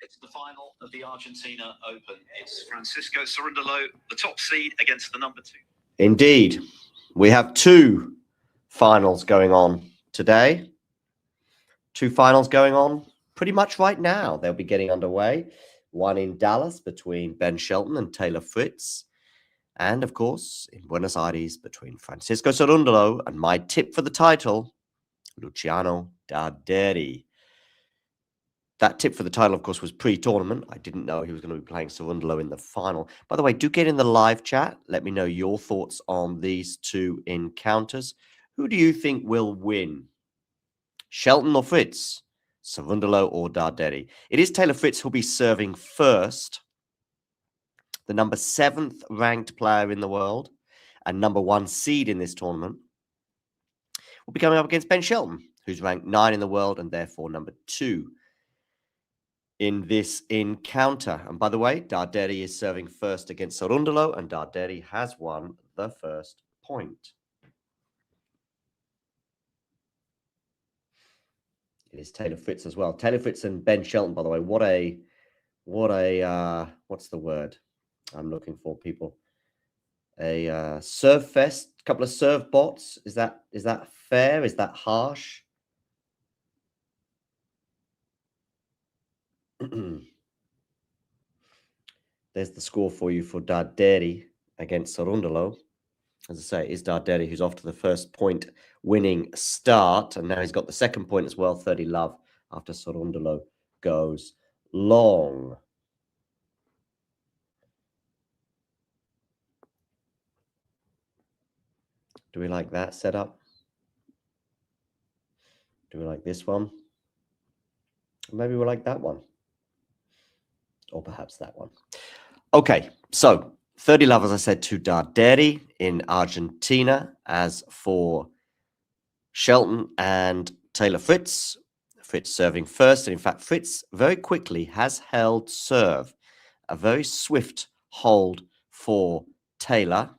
It's the final of the Argentina Open. It's Francisco Cerundolo, the top seed, against the number 2. Indeed. We have 2 finals going on today. 2 finals going on pretty much right now. They'll be getting underway. One in Dallas between Ben Shelton and Taylor Fritz. And, of course, in Buenos Aires between Francisco Cerundolo and my tip for the title, Luciano Darderi. That tip for the title, of course, was pre-tournament. I didn't know he was going to be playing Cerundolo in the final. By the way, do get in the live chat. Let me know your thoughts on these 2 encounters. Who do you think will win? Shelton or Fritz? Cerundolo or Darderi? It is Taylor Fritz who'll be serving first. The number 7th ranked player in the world and number 1 seed in this tournament will be coming up against Ben Shelton, who's ranked 9 in the world and therefore number 2 in this encounter. And by the way, Darderi is serving first against Cerundolo, and Darderi has won the first point. It is Taylor Fritz as well. Taylor Fritz and Ben Shelton, by the way, what a what's the word I'm looking for, people? A serve fest, a couple of serve bots. Is that fair? Is that harsh? There's the score for you for Darderi against Cerundolo. As I say, it's Darderi who's off to the first point winning start. And now he's got the second point as well, 30 love, after Cerundolo goes long. Do we like that setup? Do we like this one? Maybe we like that one. Or perhaps that one. Okay, so 30 love, as I said, to Darderi in Argentina. As for Shelton and Taylor Fritz, Fritz serving first. And in fact, Fritz very quickly has held serve. A very swift hold for Taylor.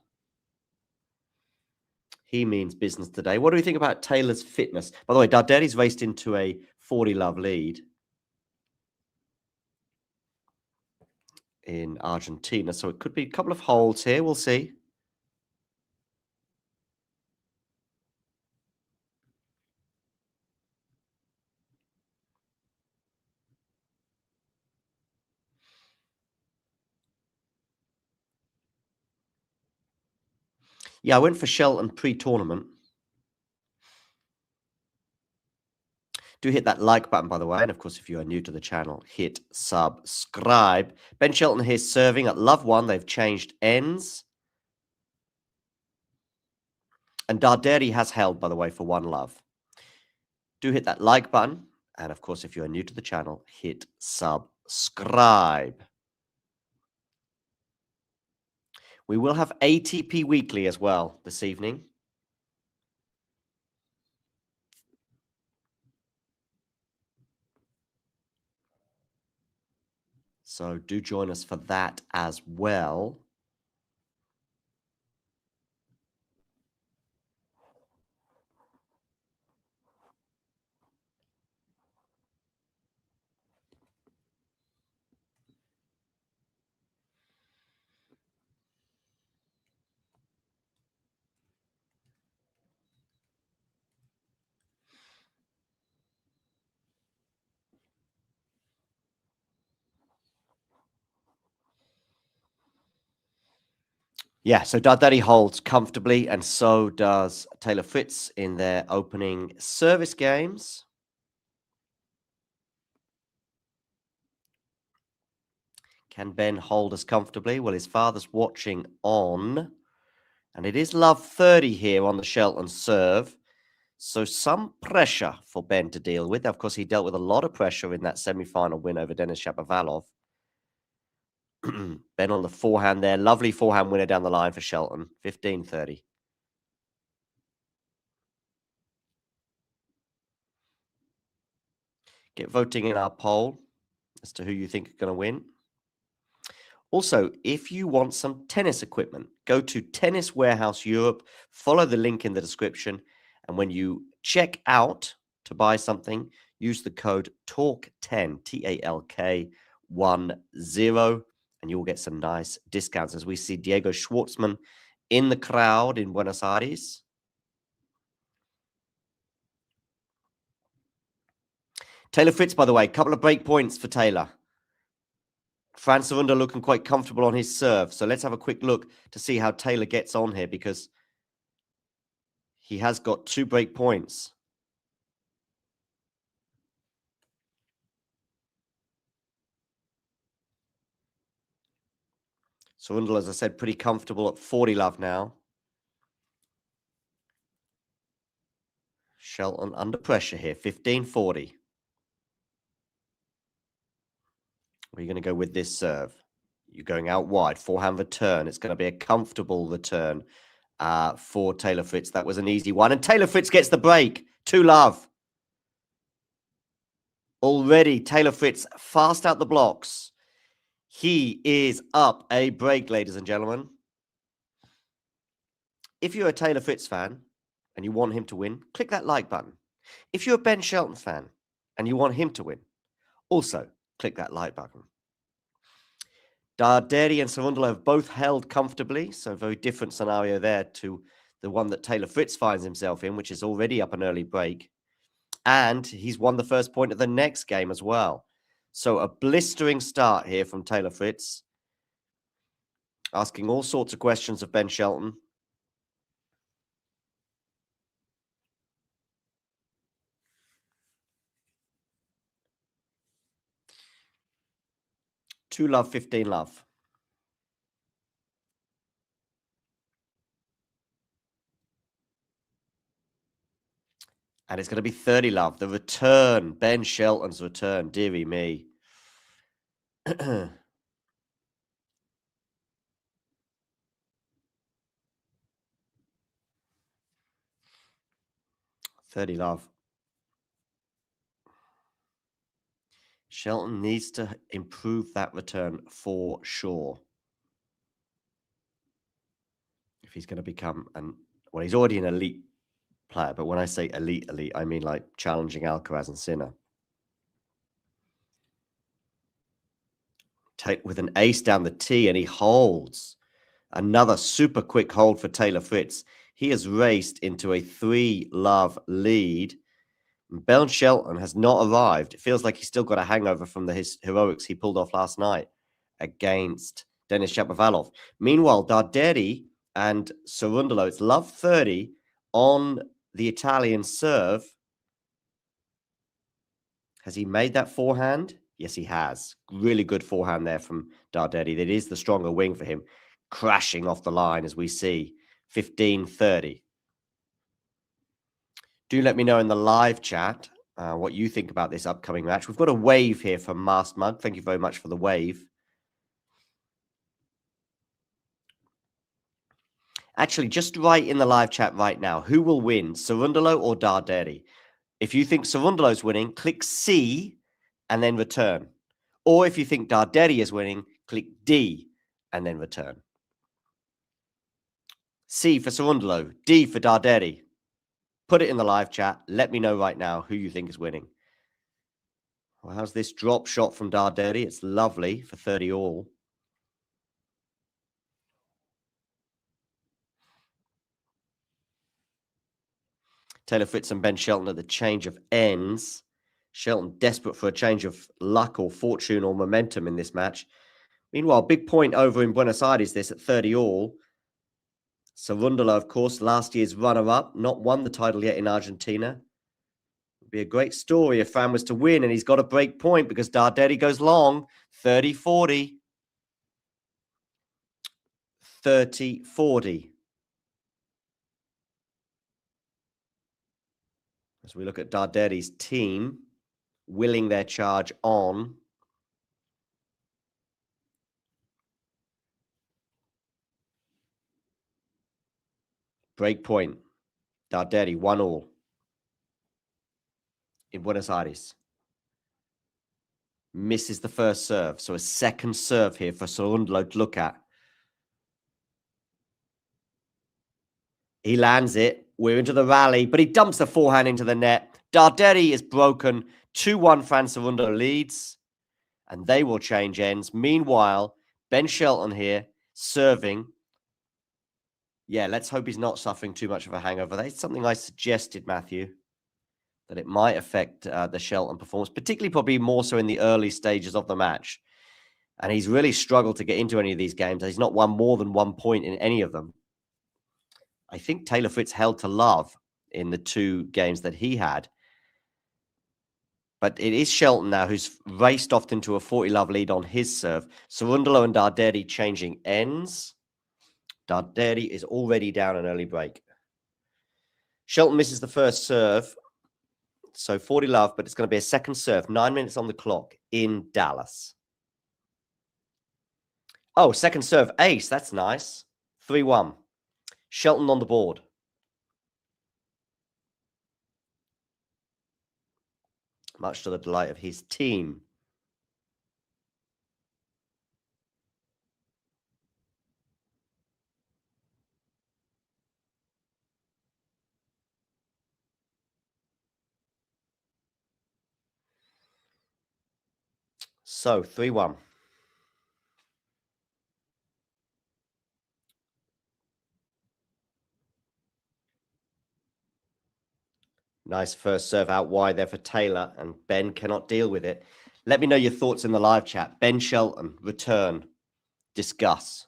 He means business today. What do we think about Taylor's fitness? By the way, Darderi's raced into a 40 love lead in Argentina. So it could be a couple of holds here. We'll see. Yeah, I went for Shelton pre-tournament. Do hit that like button, by the way. And of course, if you are new to the channel, hit subscribe. Ben Shelton here serving at love 1. They've changed ends. And Darderi has held, by the way, for 1 love. Do hit that like button. And of course, if you are new to the channel, hit subscribe. We will have ATP Weekly as well this evening. So do join us for that as well. Yeah, so Darderi holds comfortably, and so does Taylor Fritz in their opening service games. Can Ben hold us comfortably? Well, his father's watching on, and it is love 30 here on the Shelton serve. So some pressure for Ben to deal with. Of course, he dealt with a lot of pressure in that semi-final win over Denis Shapovalov. Ben on the forehand there. Lovely forehand winner down the line for Shelton. 15-30. Get voting in our poll as to who you think are going to win. Also, if you want some tennis equipment, go to Tennis Warehouse Europe, follow the link in the description, and when you check out to buy something, use the code TALK10, TALK10, and you will get some nice discounts. As we see Diego Schwartzman in the crowd in Buenos Aires. Taylor Fritz, by the way, a couple of break points for Taylor. Franz Cerundolo looking quite comfortable on his serve. So let's have a quick look to see how Taylor gets on here, because he has got 2 break points. Cerundolo, as I said, pretty comfortable at 40 love now. Shelton under pressure here, 15-40. Where are you going to go with this serve? You're going out wide, forehand return. It's going to be a comfortable return for Taylor Fritz. That was an easy one. And Taylor Fritz gets the break. 2 love. Already, Taylor Fritz fast out the blocks. He is up a break, ladies and gentlemen. If you're a Taylor Fritz fan and you want him to win, click that like button. If you're a Ben Shelton fan and you want him to win, also click that like button. Darderi and Cerundolo have both held comfortably, so a very different scenario there to the one that Taylor Fritz finds himself in, which is already up an early break. And he's won the first point of the next game as well. So a blistering start here from Taylor Fritz, asking all sorts of questions of Ben Shelton. Two love, 15 love. And it's going to be 30 love. The return, Ben Shelton's return, dearie me. 30 love. Shelton needs to improve that return for sure. If he's going to become well, he's already an elite player, but when I say elite, I mean like challenging Alcaraz and Sinner. With an ace down the tee, and he holds. Another super quick hold for Taylor Fritz. He has raced into a 3 love lead. Ben Shelton has not arrived. It feels like he's still got a hangover from the heroics he pulled off last night against Denis Shapovalov. Meanwhile, Darderi and Cerundolo, it's love 30 on the Italian serve. Has he made that forehand? Yes, he has. Really good forehand there from Darderi. That is the stronger wing for him. Crashing off the line as we see. 15-30. Do let me know in the live chat what you think about this upcoming match. We've got a wave here from Masked Mug. Thank you very much for the wave. Actually, just write in the live chat right now, who will win, Cerundolo or Darderi? If you think Cerundolo's winning, click C and then return. Or if you think Darderi is winning, click D and then return. C for Cerundolo, D for Darderi. Put it in the live chat. Let me know right now who you think is winning. Well, how's this drop shot from Darderi? It's lovely for 30 all. Taylor Fritz and Ben Shelton at the change of ends. Shelton desperate for a change of luck or fortune or momentum in this match. Meanwhile, big point over in Buenos Aires, this at 30 all. Cerundolo, of course, last year's runner-up, not won the title yet in Argentina. It'd be a great story if Fran was to win, and he's got a break point because Darderi goes long, 30-40. 30-40. As we look at Darderi's team, willing their charge on. Break point. Darderi, 1-all. In Buenos Aires. Misses the first serve. So a second serve here for Cerundolo to look at. He lands it. We're into the rally, but he dumps the forehand into the net. Darderi is broken. 2-1 Fran Cerundolo leads. And they will change ends. Meanwhile, Ben Shelton here serving. Yeah, let's hope he's not suffering too much of a hangover. That's something I suggested, Matthew, that it might affect the Shelton performance, particularly probably more so in the early stages of the match. And he's really struggled to get into any of these games. He's not won more than 1 point in any of them. I think Taylor Fritz held to love in the 2 games that he had. But it is Shelton now who's raced off into a 40-love lead on his serve. Cerundolo and Darderi changing ends. Darderi is already down an early break. Shelton misses the first serve. So 40-love, but it's going to be a second serve. 9 minutes on the clock in Dallas. Oh, second serve ace. That's nice. 3-1. Shelton on the board. Much to the delight of his team. So 3-1. Nice first serve out wide there for Taylor, and Ben cannot deal with it. Let me know your thoughts in the live chat. Ben Shelton, return, discuss.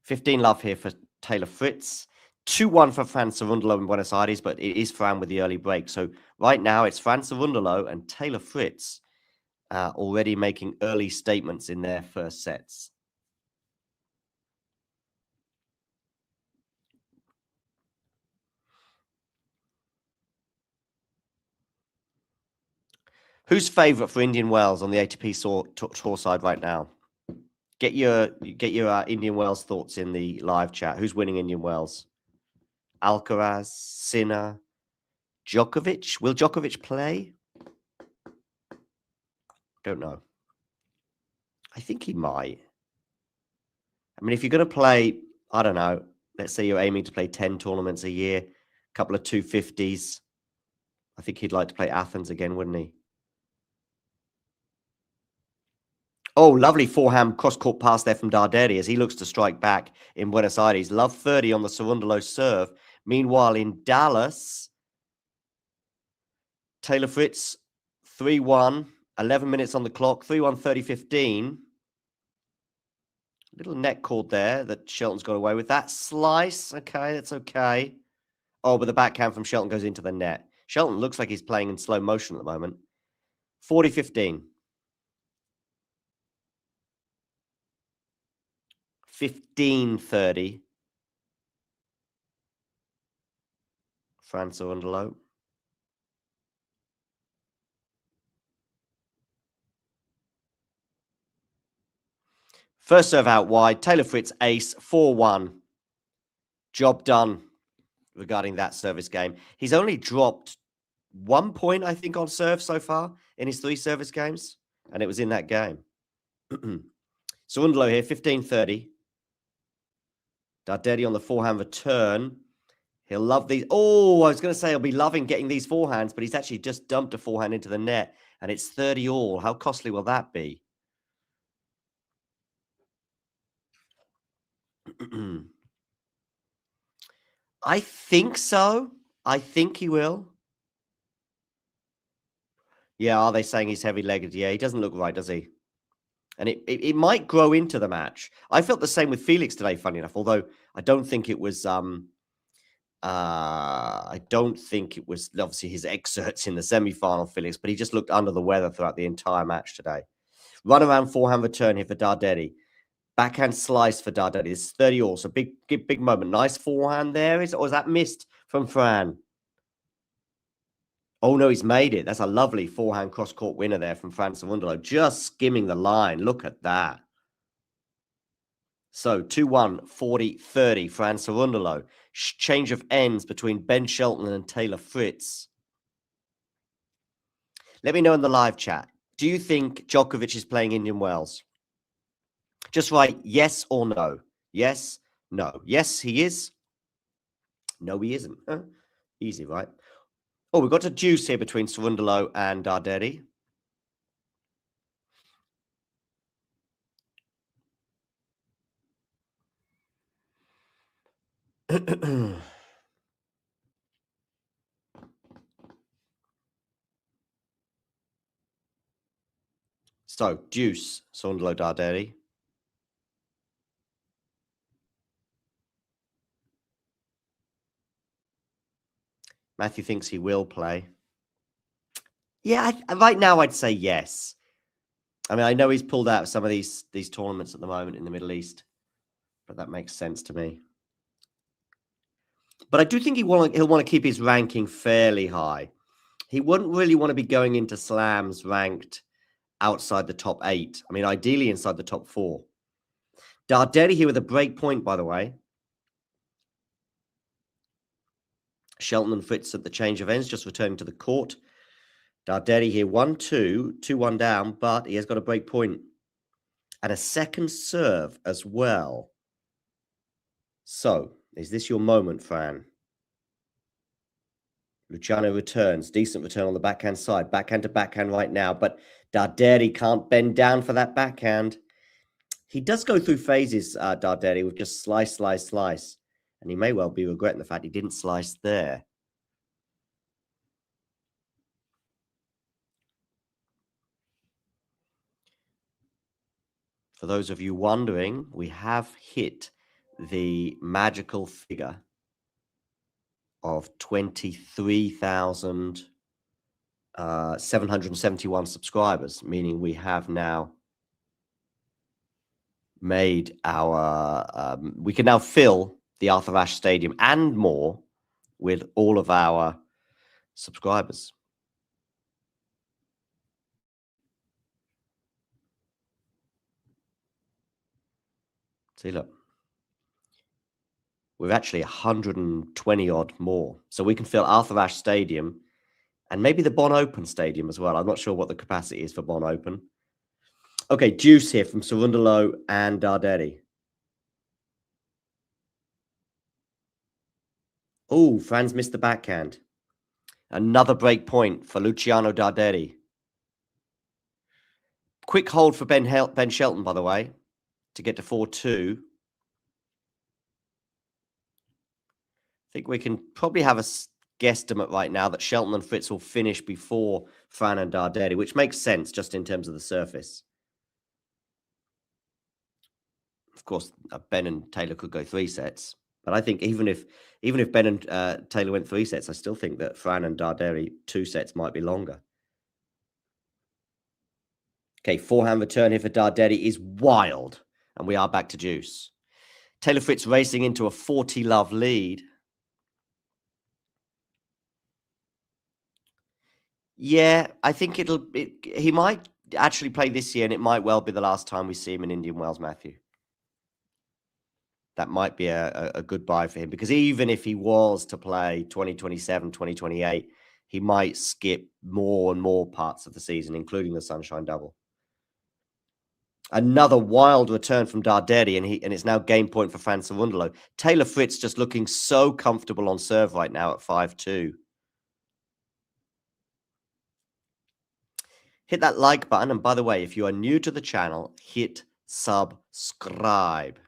15-love here for Taylor Fritz. 2-1 for Fran Cerundolo in Buenos Aires, but it is Fran with the early break. So right now it's Fran Cerundolo and Taylor Fritz already making early statements in their first sets. Who's favourite for Indian Wells on the ATP tour side right now? Get your Indian Wells thoughts in the live chat. Who's winning Indian Wells? Alcaraz, Sinner, Djokovic. Will Djokovic play? Don't know. I think he might. I mean, if you're going to play, I don't know, let's say you're aiming to play 10 tournaments a year, a couple of 250s. I think he'd like to play Athens again, wouldn't he? Oh, lovely forehand cross-court pass there from Darderi as he looks to strike back in Buenos Aires. Love 30 on the Cerundolo serve. Meanwhile, in Dallas, Taylor Fritz, 3-1, 11 minutes on the clock, 3-1, 30-15. Little net cord there that Shelton's got away with. That slice, okay, that's okay. Oh, but the backhand from Shelton goes into the net. Shelton looks like he's playing in slow motion at the moment. 40-15. 15-30. Fran Cerundolo. First serve out wide. Taylor Fritz ace. 4-1. Job done regarding that service game. He's only dropped 1 point, I think, on serve so far in his 3 service games. And it was in that game. Cerundolo here, 15-30. Darderi on the forehand return. He'll love these. Oh, I was going to say he'll be loving getting these forehands, but he's actually just dumped a forehand into the net, and it's 30 all. How costly will that be? I think so. I think he will. Yeah, are they saying he's heavy-legged? Yeah, he doesn't look right, does he? And it might grow into the match. I felt the same with Felix today, funny enough, although I don't think it was obviously his excerpts in the semi-final, Felix, but he just looked under the weather throughout the entire match today. Run around forehand return here for Darderi. Backhand slice for Darderi. This is 30 all, so big moment. Nice forehand there. Or is that missed from Fran? Oh, no, he's made it. That's a lovely forehand cross-court winner there from Fran Cerundolo. Just skimming the line. Look at that. So 2-1, 40-30, Fran Cerundolo. Change of ends between Ben Shelton and Taylor Fritz. Let me know in the live chat. Do you think Djokovic is playing Indian Wells? Just write yes or no. Yes, no. Yes, he is. No, he isn't. Huh? Easy, right? Oh, we've got a deuce here between Cerundolo and Darderi. So, deuce, Cerundolo, Darderi. Matthew thinks he will play. Yeah, right now I'd say yes. I mean, I know he's pulled out of some of these tournaments at the moment in the Middle East, but that makes sense to me. But I do think he'll want to keep his ranking fairly high. He wouldn't really want to be going into slams ranked outside the top 8. I mean, ideally inside the top 4. Darderi here with a break point, by the way. Shelton and Fritz at the change of ends, just returning to the court. Darderi here 1-2, 2-1 down, but he has got a break point and a second serve as well. So, is this your moment, Fran? Luciano returns. Decent return on the backhand side. Backhand to backhand right now, but Darderi can't bend down for that backhand. He does go through phases, Darderi, with just slice, slice, slice. And he may well be regretting the fact he didn't slice there. For those of you wondering, we have hit the magical figure of 23,771 subscribers, meaning we have now made our, we can now fill the Arthur Ashe Stadium and more with all of our subscribers. See, look. We're actually 120 odd more. So we can fill Arthur Ashe Stadium and maybe the Bonn Open Stadium as well. I'm not sure what the capacity is for Bonn Open. Okay, deuce here from Cerundolo and Darderi. Oh, Fran's missed the backhand. Another break point for Luciano Darderi. Quick hold for Ben Shelton, by the way, to get to 4-2. I think we can probably have a guesstimate right now that Shelton and Fritz will finish before Fran and Darderi, which makes sense just in terms of the surface. Of course, Ben and Taylor could go 3 sets, but I think even if Ben and Taylor went 3 sets, I still think that Fran and Darderi 2 sets might be longer. Okay, forehand return here for Darderi is wild, and we are back to deuce. Taylor Fritz racing into a 40-love lead. Yeah, I think he might actually play this year, and it might well be the last time we see him in Indian Wells, Matthew. That might be a good buy for him, because even if he was to play 2027, 2028, he might skip more and more parts of the season, including the Sunshine Double. Another wild return from Darderi, and it's now game point for Fran Cerundolo. Taylor Fritz just looking so comfortable on serve right now at 5-2. Hit that like button, and by the way, if you are new to the channel, hit subscribe.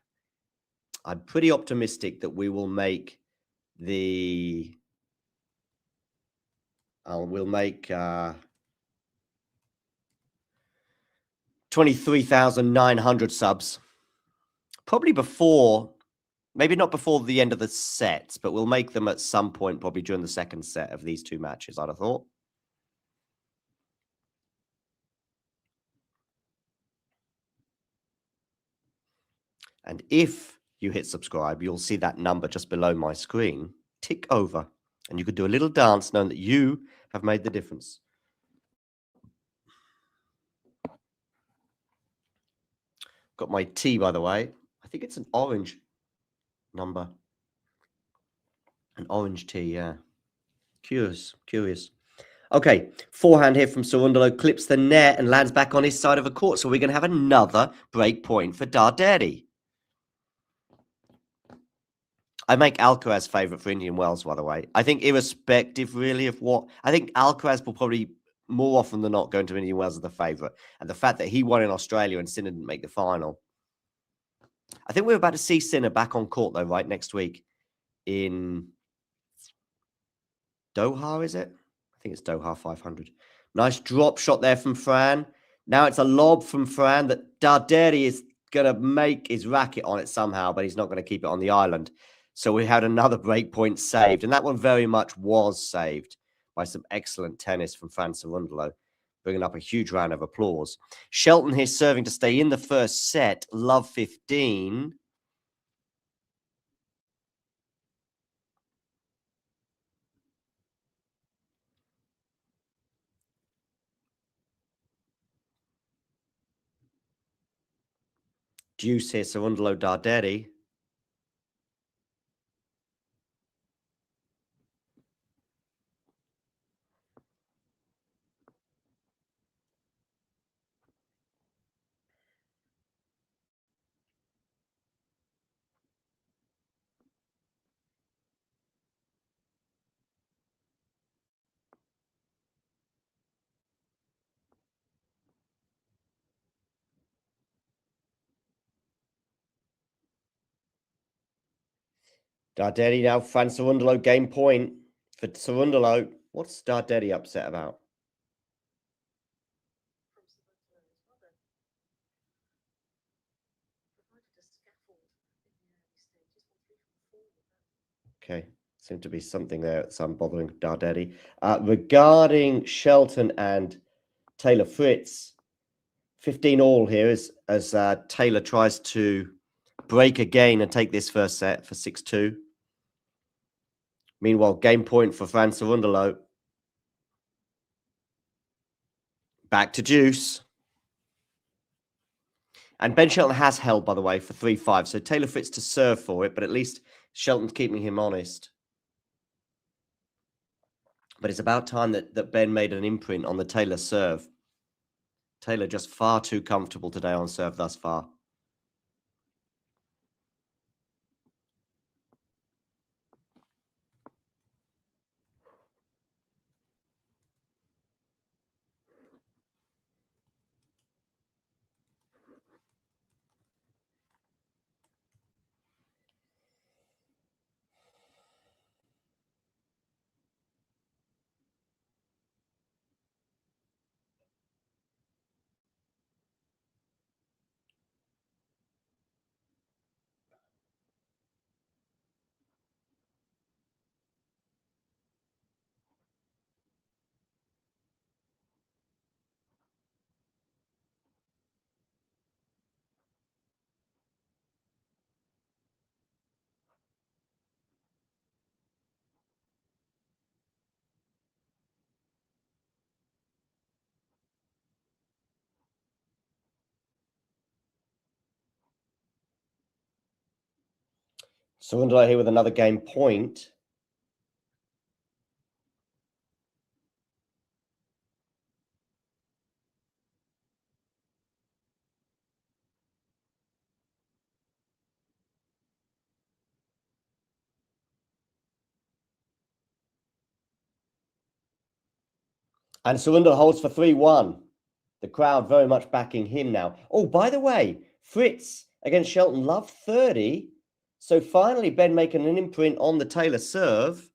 I'm pretty optimistic that we will make the... we'll make... 23,900 subs. Probably before, maybe not before the end of the sets, but we'll make them at some point, probably during the second set of these two matches, I'd have thought. And if you hit subscribe, you'll see that number just below my screen tick over. And you could do a little dance knowing that you have made the difference. Got my tea, by the way. I think it's an orange number. An orange tea, yeah. Curious. Okay, forehand here from Cerundolo, clips the net and lands back on his side of the court. So we're going to have another break point for Darderi. I make Alcaraz favourite for Indian Wells, by the way. I think irrespective, really, of what... I think Alcaraz will probably, more often than not, go into Indian Wells as the favourite. And the fact that he won in Australia and Sinner didn't make the final. I think we're about to see Sinner back on court, though, right, next week in Doha, is it? I think it's Doha 500. Nice drop shot there from Fran. Now it's a lob from Fran that Darderi is going to make his racket on it somehow, but he's not going to keep it on the island. So we had another break point saved, and that one very much was saved by some excellent tennis from Fran Cerundolo, bringing up a huge round of applause. Shelton here serving to stay in the first set, love 15. Deuce here, Cerundolo Darderi. Darderi now, Fran Cerundolo, game point for Cerundolo. What's Darderi upset about? Okay, seemed to be something there, some bothering Darderi. Regarding Shelton and Taylor Fritz, 15 all here as Taylor tries to break again and take this first set for 6-2. Meanwhile, game point for Fran Cerundolo. Back to deuce. And Ben Shelton has held, by the way, for 3-5. So Taylor Fritz to serve for it, but at least Shelton's keeping him honest. But it's about time that Ben made an imprint on the Taylor serve. Taylor just far too comfortable today on serve thus far. Cerundolo here with another game point. And Cerundolo holds for 3-1. The crowd very much backing him now. Oh, by the way, Fritz against Shelton, love 30. So finally, Ben making an imprint on the Taylor serve.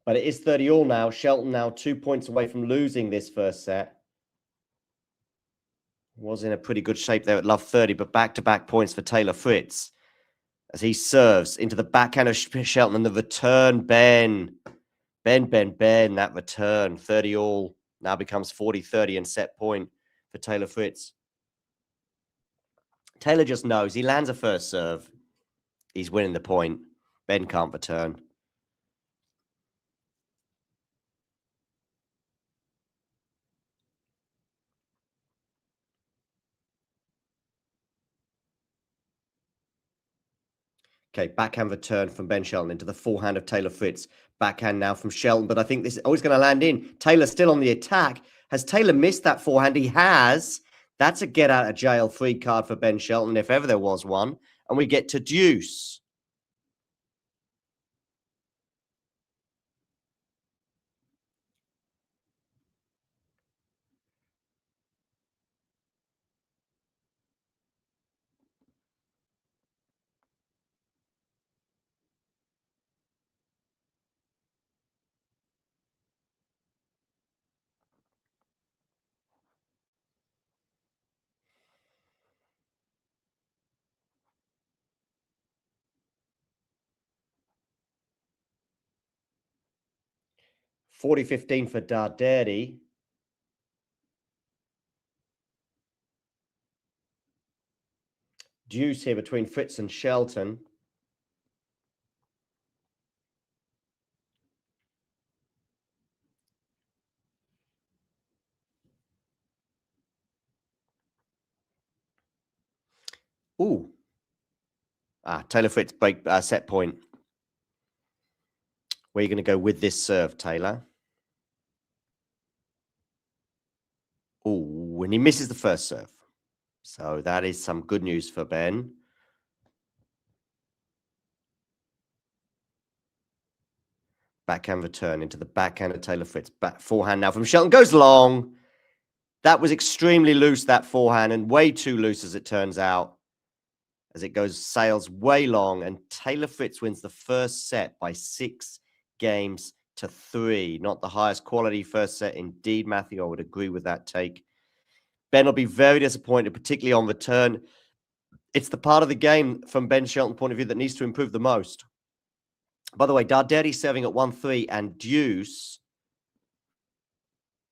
But it is 30 all now. Shelton now 2 points away from losing this first set. Was in a pretty good shape there at love 30, but back-to-back points for Taylor Fritz as he serves into the backhand of Shelton and the return, Ben, that return, 30 all, now becomes 40-30 and set point for Taylor Fritz. Taylor just knows he lands a first serve, he's winning the point. Ben can't return. Okay, backhand return from Ben Shelton into the forehand of Taylor Fritz. Backhand now from Shelton, but I think this is always going to land in. Taylor still on the attack. Has Taylor missed that forehand? He has. That's a get out of jail free card for Ben Shelton, if ever there was one. And we get to deuce. $40-15 for Darderi. Deuce here between Fritz and Shelton. Ooh. Taylor Fritz break set point. Where are you going to go with this serve, Taylor? Ooh, and he misses the first serve. So that is some good news for Ben. Backhand return into the backhand of Taylor Fritz. Back forehand now from Shelton. Goes long. That was extremely loose, that forehand, and way too loose as it turns out. As it goes, sails way long, and Taylor Fritz wins the first set by 6-3. Not the highest quality first set indeed, Matthew. I would agree with that take. Ben will be very disappointed, particularly on return. It's the part of the game, from Ben Shelton's point of view, that needs to improve the most. By the way, Darderi serving at 1-3 and deuce.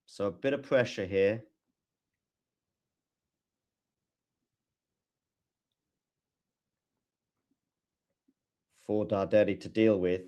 So a bit of pressure here. For Darderi to deal with.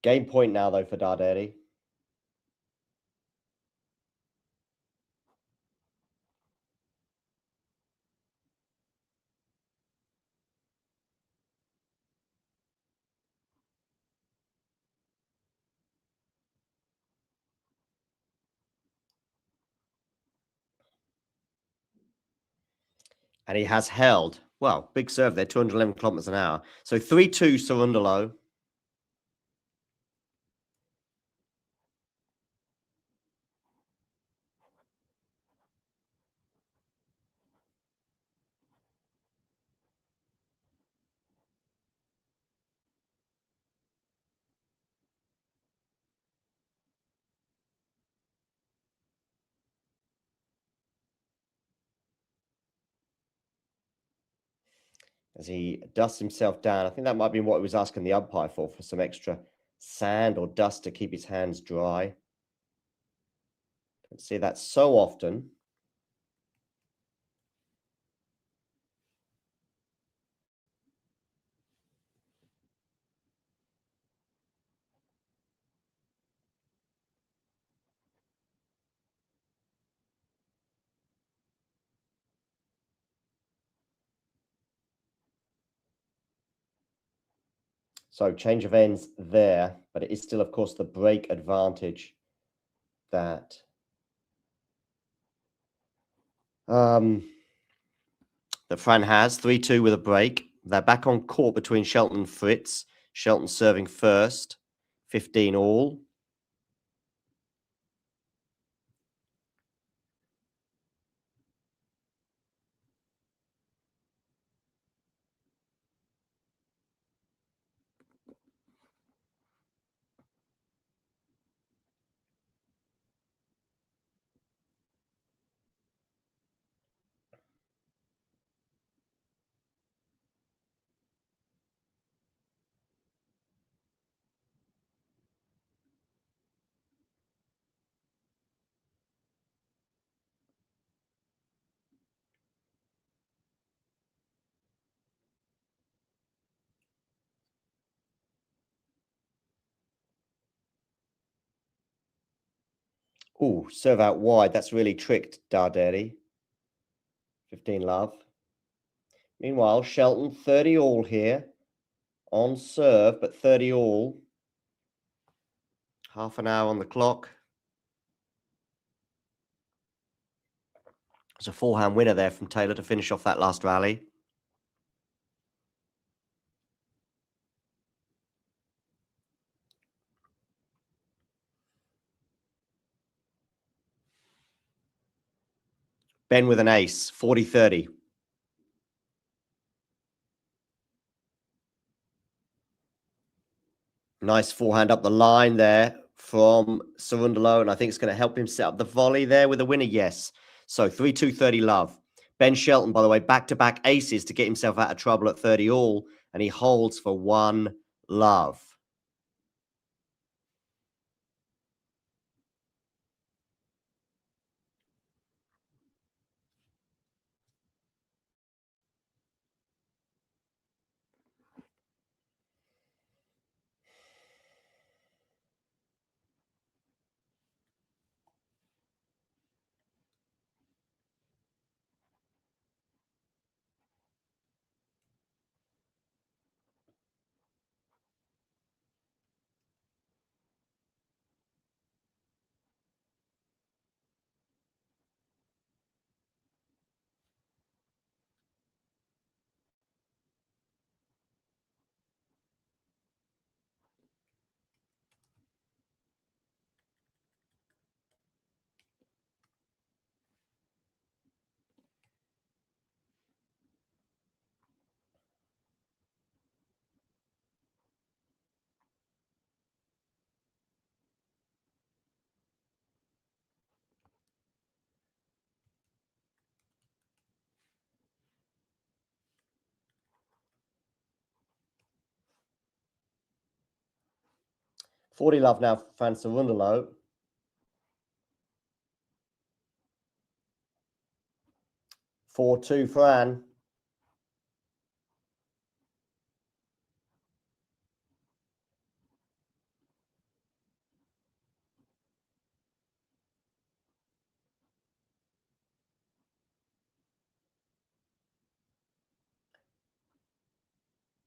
Game point now, though, for Darderi. And he has held, well, big serve there, 211 kilometers an hour. So 3-2 Cerundolo. As he dusts himself down. I think that might be what he was asking the umpire for some extra sand or dust to keep his hands dry. Don't see that so often. So change of ends there, but it is still, of course, the break advantage that that Fran has. 3-2 with a break. They're back on court between Shelton and Fritz. Shelton serving first, 15 all. Oh, serve out wide. That's really tricked Darderi. 15 love. Meanwhile, Shelton 30 all here on serve, but 30 all. Half an hour on the clock. There's a forehand winner there from Taylor to finish off that last rally. Ben with an ace, 40-30. Nice forehand up the line there from Cerundolo, and I think it's going to help him set up the volley there with a winner, yes. So 3-2, 30 love. Ben Shelton, by the way, back-to-back aces to get himself out of trouble at 30 all, and he holds for 1 love. $40 love now for Fran Cerundolo. 4-2 Fran.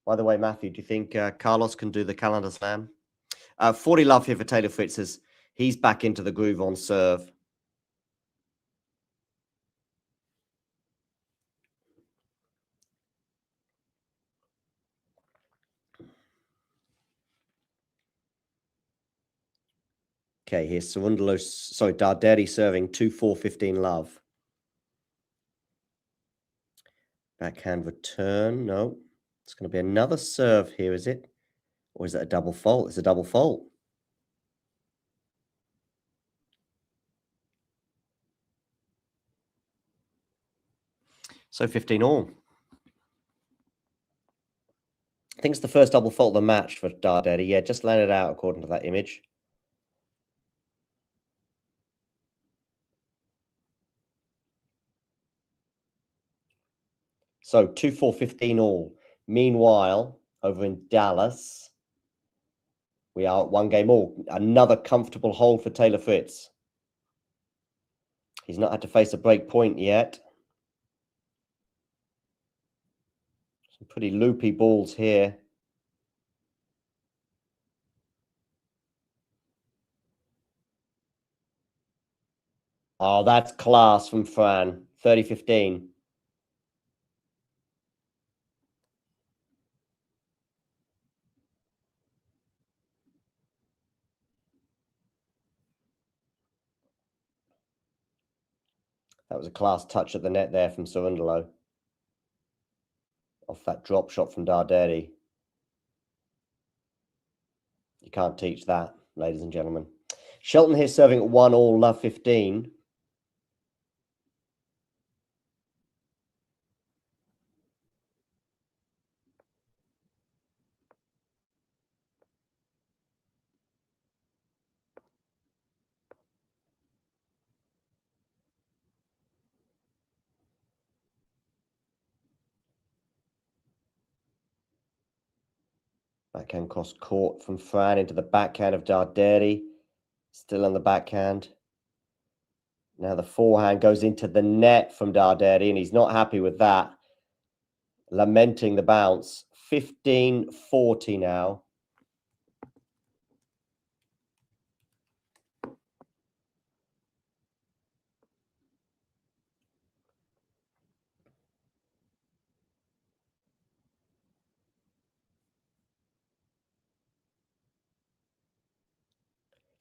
By the way, Matthew, do you think Carlos can do the calendar slam? 40 love here for Taylor Fritz as he's back into the groove on serve. Okay, here's Cerundolo, sorry, Darderi serving 2-4, 15 love. Backhand return, no. It's going to be another serve here, is it? Or is it a double fault? It's a double fault. So 15 all. I think it's the first double fault of the match for Darderi. Yeah, just landed out according to that image. So 2-4, 15 all. Meanwhile, over in Dallas, we are at 1 game all. Another comfortable hold for Taylor Fritz. He's not had to face a break point yet. Some pretty loopy balls here. Oh, that's class from Fran. 30-15. That was a class touch at the net there from Cerundolo. Off that drop shot from Darderi. You can't teach that, ladies and gentlemen. Shelton here serving at 1-all, love 15. Backhand cross court from Fran into the backhand of Darderi. Still on the backhand. Now the forehand goes into the net from Darderi, and he's not happy with that. Lamenting the bounce. 15-40 now.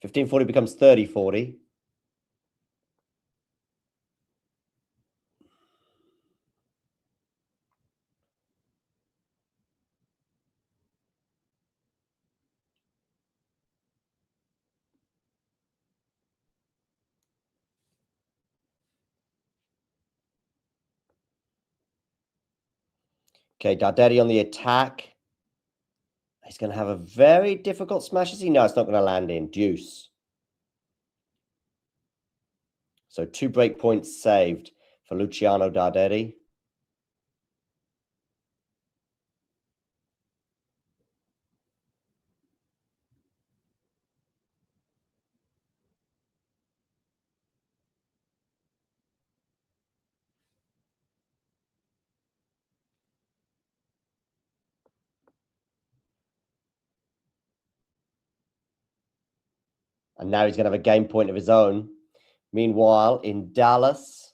$15.40 becomes $30.40. Okay, Darderi on the attack. He's going to have a very difficult smash. Is he? No, it's not going to land in. Deuce. So 2 break points saved for Luciano Darderi. And now he's going to have a game point of his own. Meanwhile, in Dallas,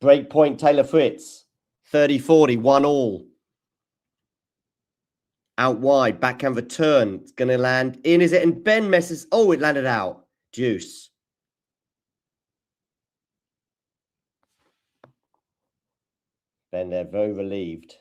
break point Taylor Fritz. 30-40, 1-all. Out wide, backhand return. It's going to land in, is it? And Ben messes. Oh, it landed out. Deuce. Ben, they're very relieved.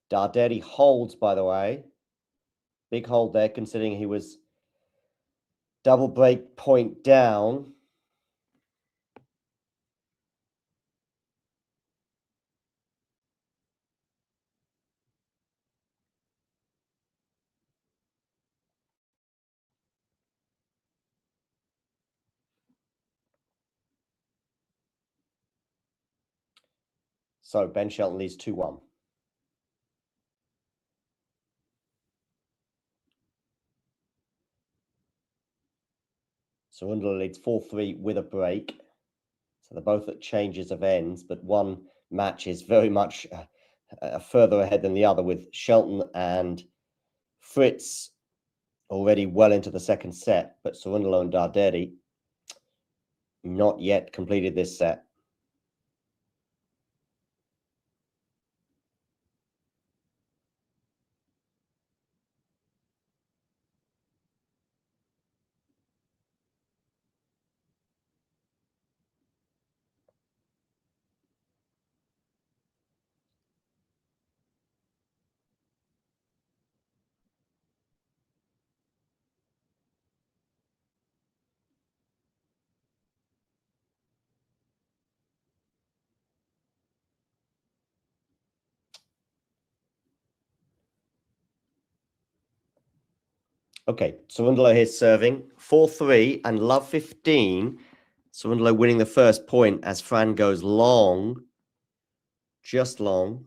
Darderi holds, by the way. Big hold there, considering he was double break point down. So Ben Shelton leads 2-1. Cerundolo leads 4-3 with a break. So they're both at changes of ends, but one match is very much further ahead than the other, with Shelton and Fritz already well into the second set, but Cerundolo and Darderi not yet completed this set. Okay, Cerundolo here serving 4-3 and love 15. Cerundolo winning the first point as Fran goes long, just long.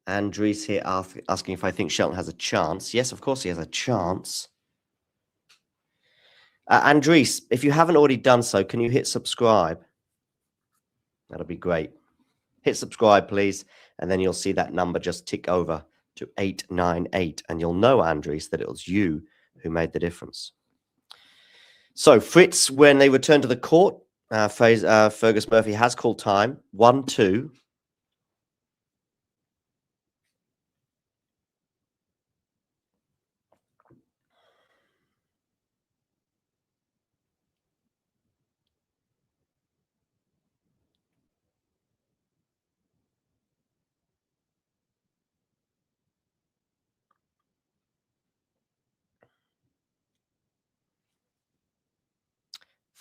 Andres here asking if I think Shelton has a chance. Yes, of course he has a chance. Andres, if you haven't already done so, can you hit subscribe? That'll be great. Hit subscribe, please, and then you'll see that number just tick over to 898, and you'll know, Andres, that it was you who made the difference. So Fritz, when they return to the court, Fergus Murphy has called time. 1-2.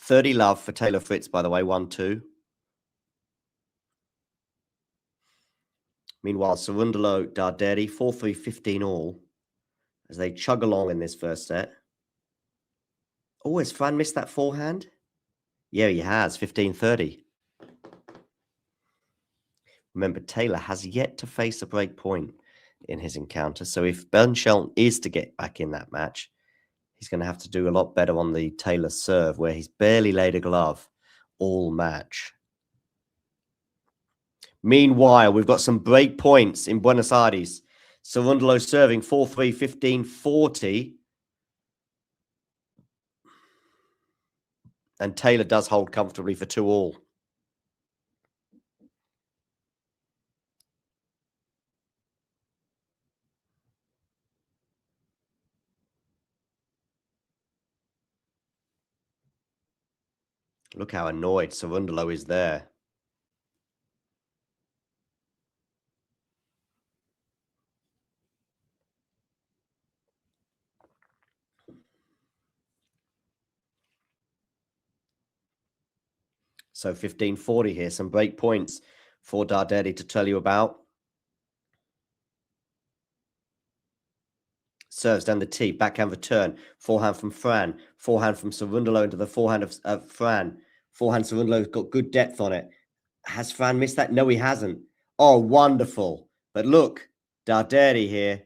$30 love for Taylor Fritz, by the way, 1-2. Meanwhile, Cerundolo, Darderi, 4-3, 15 all, as they chug along in this first set. Oh, has Fran missed that forehand? Yeah, he has, 15-30. Remember, Taylor has yet to face a break point in his encounter, so if Ben Shelton is to get back in that match, he's going to have to do a lot better on the Taylor serve, where he's barely laid a glove all match. Meanwhile, we've got some break points in Buenos Aires. Cerundolo serving 4-3, 15-40. And Taylor does hold comfortably for 2 all. Look how annoyed Cerundolo is there. So 15-40 here, some break points for Darderi to tell you about. Serves down the tee, backhand return, forehand from Fran, forehand from Cerundolo into the forehand of Fran. Forehand Cerundolo's got good depth on it. Has Fran missed that? No, he hasn't. Oh, wonderful. But look, Darderi here,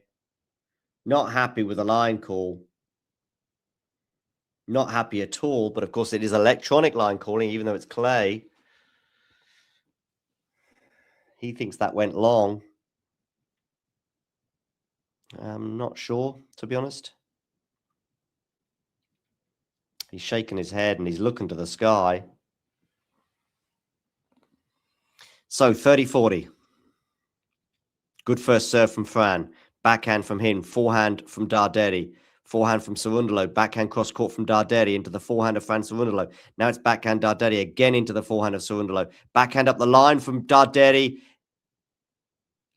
not happy with the line call. Not happy at all, but of course it is electronic line calling, even though it's clay. He thinks that went long. I'm not sure, to be honest. He's shaking his head and he's looking to the sky. So 30-40. Good first serve from Fran. Backhand from him. Forehand from Darderi. Forehand from Cerundolo. Backhand cross court from Darderi into the forehand of Fran Cerundolo. Now it's backhand Darderi again into the forehand of Cerundolo. Backhand up the line from Darderi.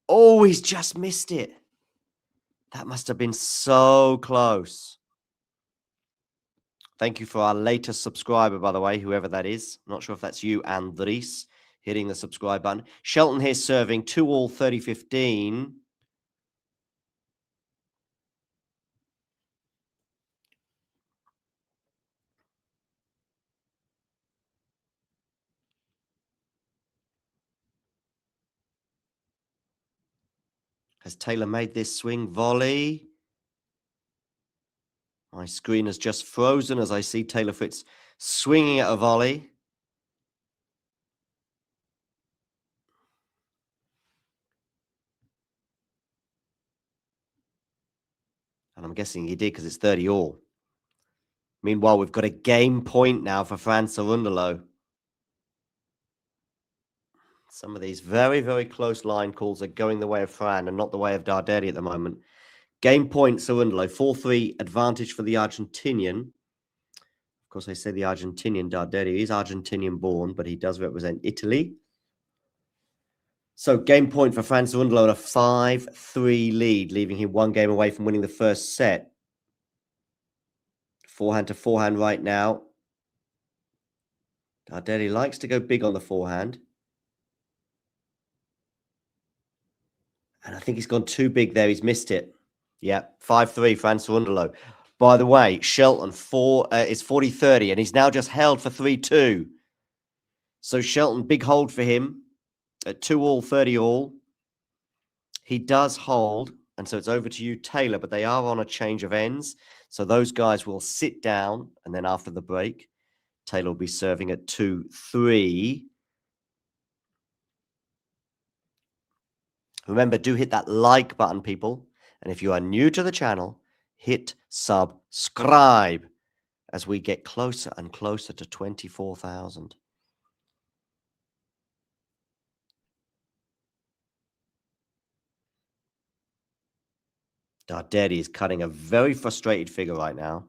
Oh, he's just missed it. That must have been so close. Thank you for our latest subscriber, by the way, whoever that is. Not sure if that's you, Andres, hitting the subscribe button. Shelton here serving 2 all, 30-15. Has Taylor made this swing volley? My screen has just frozen as I see Taylor Fritz swinging at a volley. And I'm guessing he did because it's 30 all. Meanwhile, we've got a game point now for Fran Cerundolo. Some of these very, very close line calls are going the way of Fran and not the way of Darderi at the moment. Game point, Cerundolo, 4-3 advantage for the Argentinian. Of course, I say the Argentinian, Darderi is Argentinian born, but he does represent Italy. So game point for Fran Cerundolo on a 5-3 lead, leaving him 1 game away from winning the first set. Forehand to forehand right now. Darderi likes to go big on the forehand. And I think he's gone too big there. He's missed it. Yeah, 5-3, Fran Cerundolo. By the way, Shelton is 40-30, and he's now just held for 3-2. So Shelton, big hold for him at 2 all, 30 all. He does hold, and so it's over to you, Taylor, but they are on a change of ends. So those guys will sit down, and then after the break, Taylor will be serving at 2-3. Remember, do hit that like button, people. And if you are new to the channel, hit subscribe as we get closer and closer to 24,000. Darderi is cutting a very frustrated figure right now.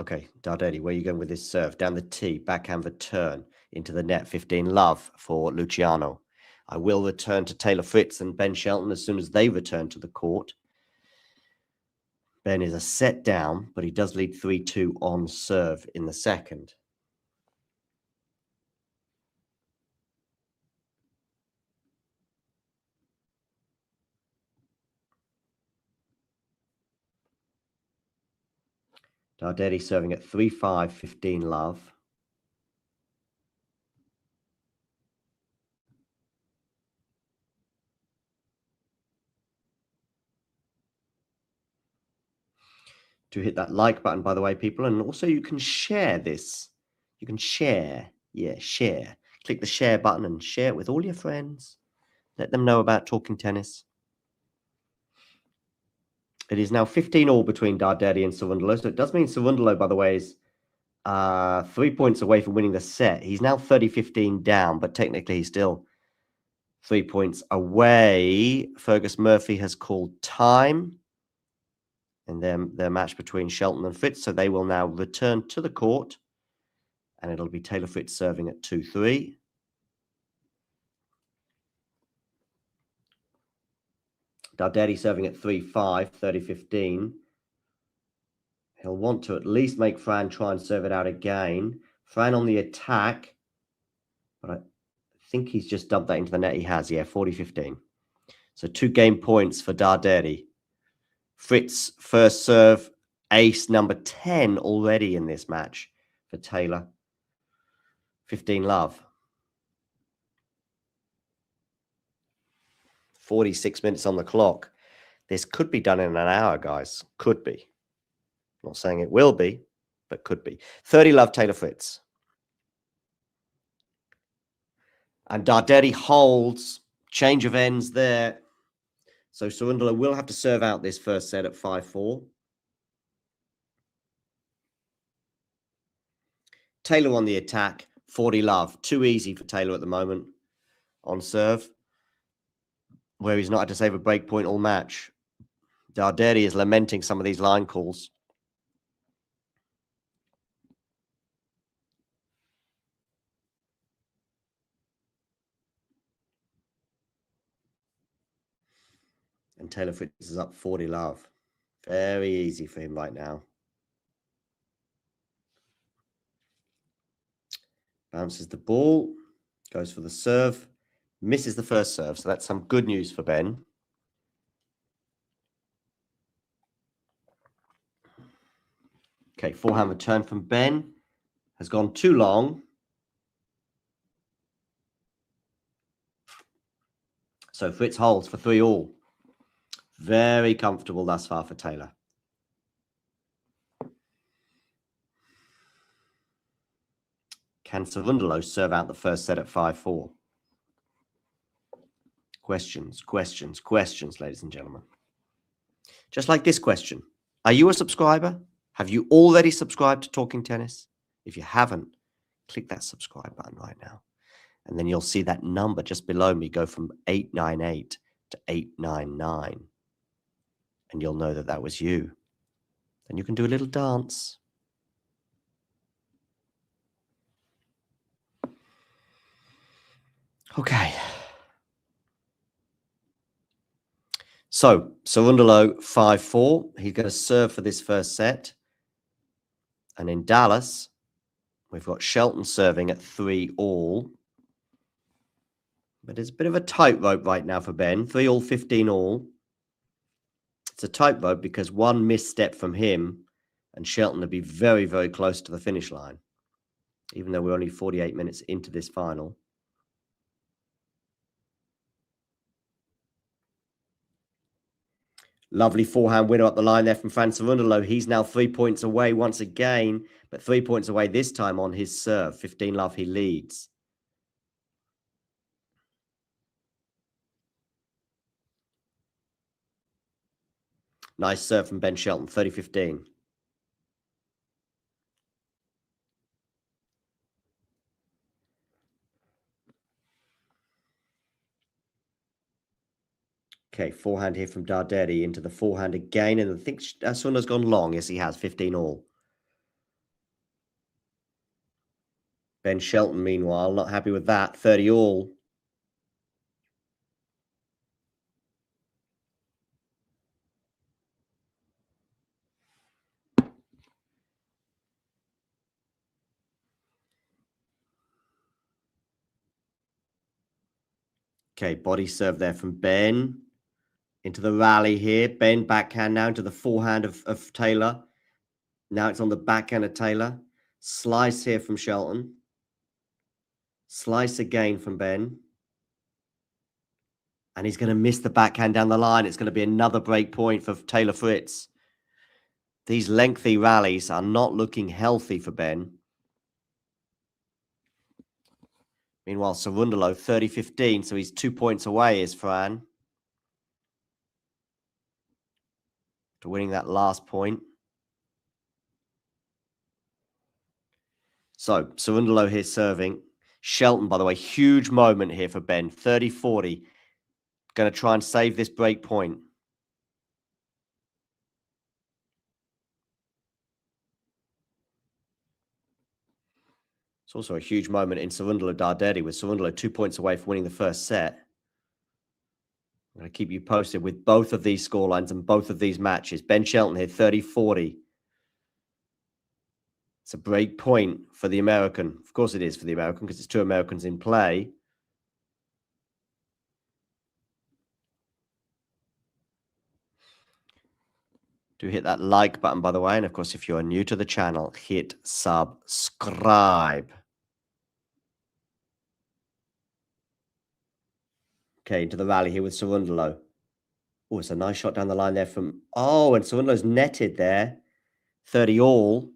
Okay, Darderi, where are you going with this serve? Down the tee, backhand return into the net, 15 love for Luciano. I will return to Taylor Fritz and Ben Shelton as soon as they return to the court. Ben is a set down, but he does lead 3-2 on serve in the second. Darderi serving at 3-5, 15 love. To hit that like button, by the way, people, and also you can share this. You can share. Yeah, share. Click the share button and share it with all your friends. Let them know about Talking Tennis. It is now 15-all between Darderi and Cerundolo. So it does mean Cerundolo, by the way, is 3 points away from winning the set. He's now 30-15 down, but technically he's still 3 points away. Fergus Murphy has called time in their match between Shelton and Fritz. So they will now return to the court. And it'll be Taylor Fritz serving at 2-3. Darderi serving at 3-5, 30-15. He'll want to at least make Fran try and serve it out again. Fran on the attack. But I think he's just dumped that into the net. He has, yeah, 40-15. So 2 game points for Darderi. Fritz first serve, ace number 10 already in this match for Taylor. 15 love. 46 minutes on the clock. This could be done in an hour, guys. Could be. Not saying it will be, but could be. 30 love, Taylor Fritz. And Darderi holds. Change of ends there. So Cerundolo will have to serve out this first set at 5-4. Taylor on the attack. 40 love. Too easy for Taylor at the moment on serve, where he's not had to save a break point all match. Darderi is lamenting some of these line calls. And Taylor Fritz is up 40 love. Very easy for him right now. Bounces the ball. Goes for the serve. Misses the first serve. So that's some good news for Ben. Okay, forehand return from Ben. Has gone too long. So Fritz holds for 3-all. Very comfortable thus far for Taylor. Can Cerundolo serve out the first set at 5-4? Questions, questions, questions, ladies and gentlemen. Just like this question. Are you a subscriber? Have you already subscribed to Talking Tennis? If you haven't, click that subscribe button right now. And then you'll see that number just below me go from 898 to 899. And you'll know that that was you. Then you can do a little dance. Okay. So, Cerundolo 5-4. He's going to serve for this first set. And in Dallas, we've got Shelton serving at 3-all. But it's a bit of a tightrope right now for Ben. 3-all, 15-all. It's a tightrope because one misstep from him and Shelton would be very, very close to the finish line. even though we're only 48 minutes into this final. Lovely forehand winner up the line there from Cerundolo. He's now 3 points away once again, but 3 points away this time on his serve. 15-love, he leads. Nice serve from Ben Shelton, 30-15. Okay, forehand here from Darderi into the forehand again. And I think Sunda's gone long. Yes, he has. 15 all. Ben Shelton, meanwhile, not happy with that. 30 all. Okay, body serve there from Ben. Into the rally here. Ben backhand now into the forehand of Taylor. Now it's on the backhand of Taylor. Slice here from Shelton. Slice again from Ben. And he's going to miss the backhand down the line. It's going to be another break point for Taylor Fritz. These lengthy rallies are not looking healthy for Ben. Meanwhile, Cerundolo, 30-15, so he's 2 points away, is Fran, to winning that last point. So, Cerundolo here serving. Shelton, by the way, huge moment here for Ben, 30-40. Going to try and save this break point. It's also a huge moment in Cerundolo Darderi, with Cerundolo 2 points away from winning the first set. I'm going to keep you posted with both of these scorelines and both of these matches. Ben Shelton here, 30-40. It's a break point for the American. Of course it is for the American, because it's two Americans in play. Do hit that like button, by the way. And of course, if you're new to the channel, hit subscribe. Okay, into the rally here with Cerundolo. Oh, it's a nice shot down the line there from... Oh, and Cerundolo's netted there. 30 all.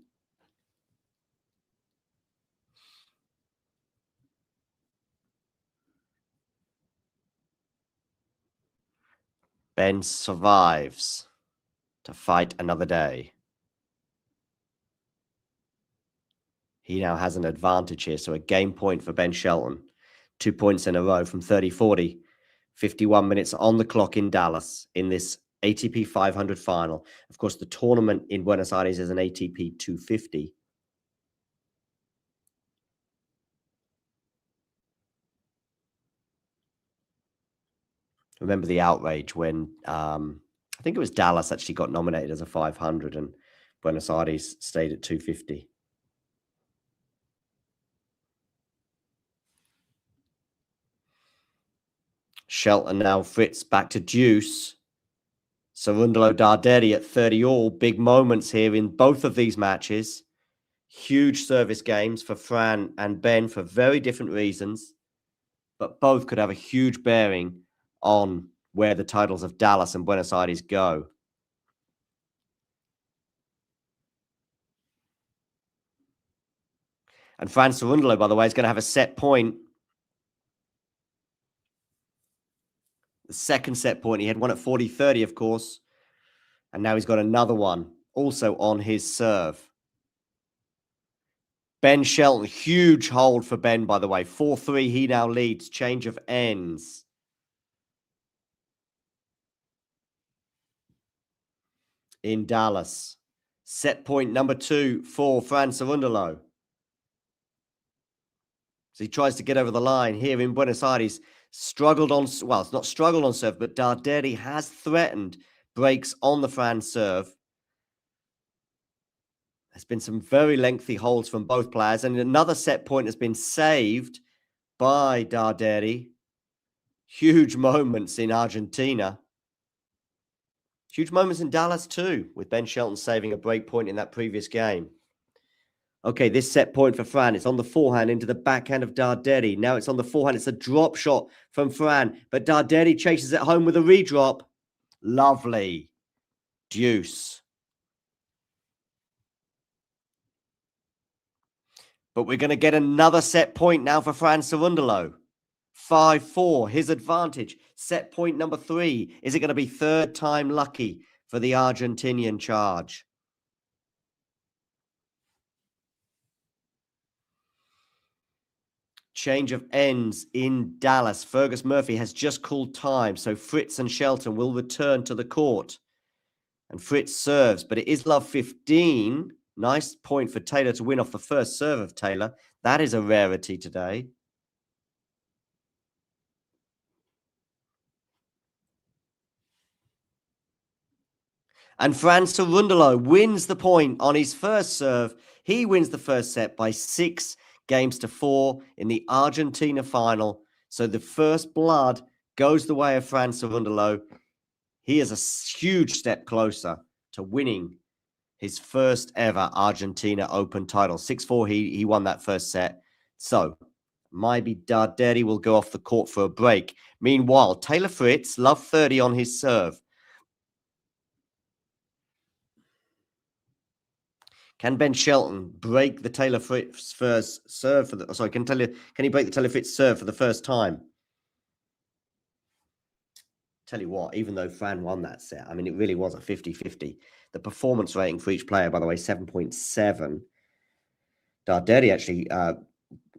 Ben survives to fight another day. He now has an advantage here, so a game point for Ben Shelton. 2 points in a row from 30-40. 51 minutes on the clock in Dallas in this ATP 500 final. Of course, the tournament in Buenos Aires is an ATP 250. Remember the outrage when I think it was Dallas actually got nominated as a 500 and Buenos Aires stayed at 250. Shelton now, Fritz back to deuce. Cerundolo Darderi at 30 all. Big moments here in both of these matches. Huge service games for Fran and Ben for very different reasons, but both could have a huge bearing on where the titles of Dallas and Buenos Aires go. And Fran Cerundolo, by the way, is going to have a set point. The second set point, he had one at 40-30, of course. And now he's got another one, also on his serve. Ben Shelton, huge hold for Ben, by the way. 4-3, he now leads. Change of ends. In Dallas. Set point number 2 for Fran Cerundolo. So he tries to get over the line here in Buenos Aires. Struggled on, well, it's not struggled on serve, but Darderi has threatened breaks on the Fran serve. There's been some very lengthy holds from both players, and another set point has been saved by Darderi. Huge moments in Argentina. Huge moments in Dallas too, with Ben Shelton saving a break point in that previous game. Okay, this set point for Fran. It's on the forehand into the backhand of Darderi. Now it's on the forehand. It's a drop shot from Fran, but Darderi chases it home with a redrop. Lovely. Deuce. But we're going to get another set point now for Fran Cerundolo. 5-4, his advantage. Set point number 3. Is it going to be third time lucky for the Argentinian charge? Change of ends in Dallas. Fergus Murphy has just called time, so Fritz and Shelton will return to the court. And Fritz serves, but it is love 15. Nice point for Taylor to win off the first serve of Taylor. That is a rarity today. And Fran Cerundolo wins the point on his first serve. He wins the first set by 6-4 in the Argentina final. So the first blood goes the way of Fran Cerundolo. He is a huge step closer to winning his first ever Argentina Open title. 6-4, he won that first set. So maybe Darderi will go off the court for a break. Meanwhile, Taylor Fritz, love 30 on his serve. Can Ben Shelton break the Taylor Fritz first serve for the? Sorry, can he break the Taylor Fritz serve for the first time? Tell you what, even though Fran won that set, I mean, it really was a 50-50. The performance rating for each player, by the way, 7.7. Darderi actually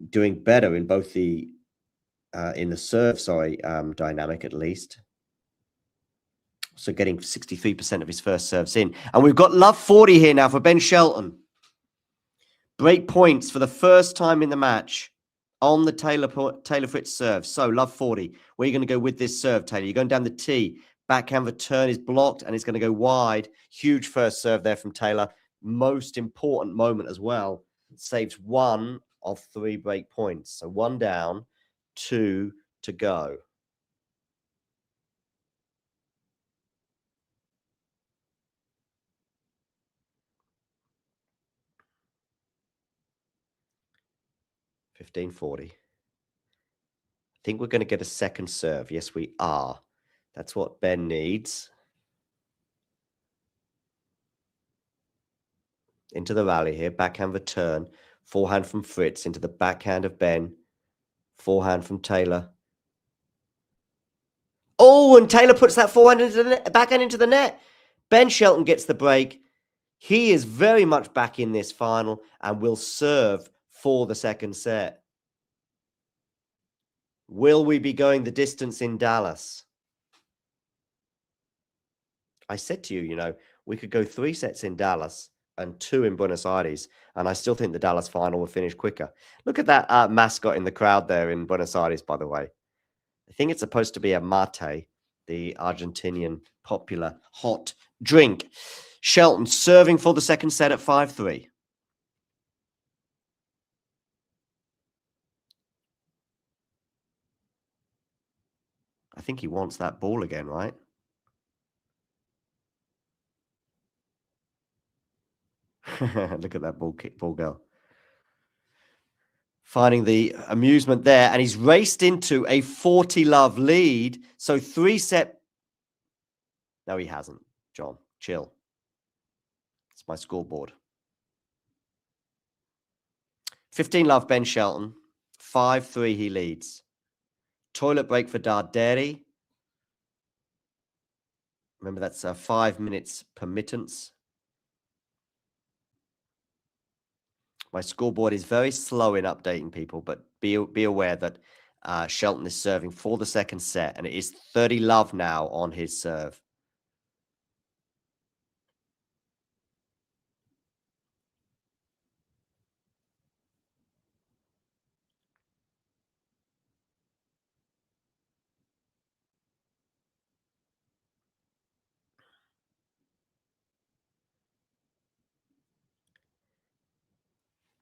doing better in both the in the serve, dynamic at least. So getting 63% of his first serves in. And we've got love 40 here now for Ben Shelton. Break points for the first time in the match on the Taylor Fritz serve. So love 40. Where are you going to go with this serve, Taylor? You're going down the tee. Backhand return is blocked and it's going to go wide. Huge first serve there from Taylor. Most important moment as well. Saves 1 of 3 break points. So 1 down, 2 to go. $15.40. I think we're going to get a second serve. Yes, we are. That's what Ben needs. Into the rally here. Backhand return. Forehand from Fritz into the backhand of Ben. Forehand from Taylor. Oh, and Taylor puts that forehand into the net, backhand into the net. Ben Shelton gets the break. He is very much back in this final and will serve for the second set. Will we be going the distance in Dallas? I said to you, we could go 3 sets in Dallas and 2 in Buenos Aires, and I still think the Dallas final will finish quicker. Look at that mascot in the crowd there in Buenos Aires, by the way. I think it's supposed to be a mate, the Argentinian popular hot drink. Shelton serving for the second set at 5-3. I think he wants that ball again, right? Look at that ball girl. Finding the amusement there, and he's raced into a 40-love lead. So 3-set. No, he hasn't. John, chill. It's my scoreboard. 15-love Ben Shelton. 5-3 he leads. Toilet break for Darderi. Remember, that's 5 minutes permittance. My scoreboard is very slow in updating people, but be aware that Shelton is serving for the second set, and it is 30-love now on his serve.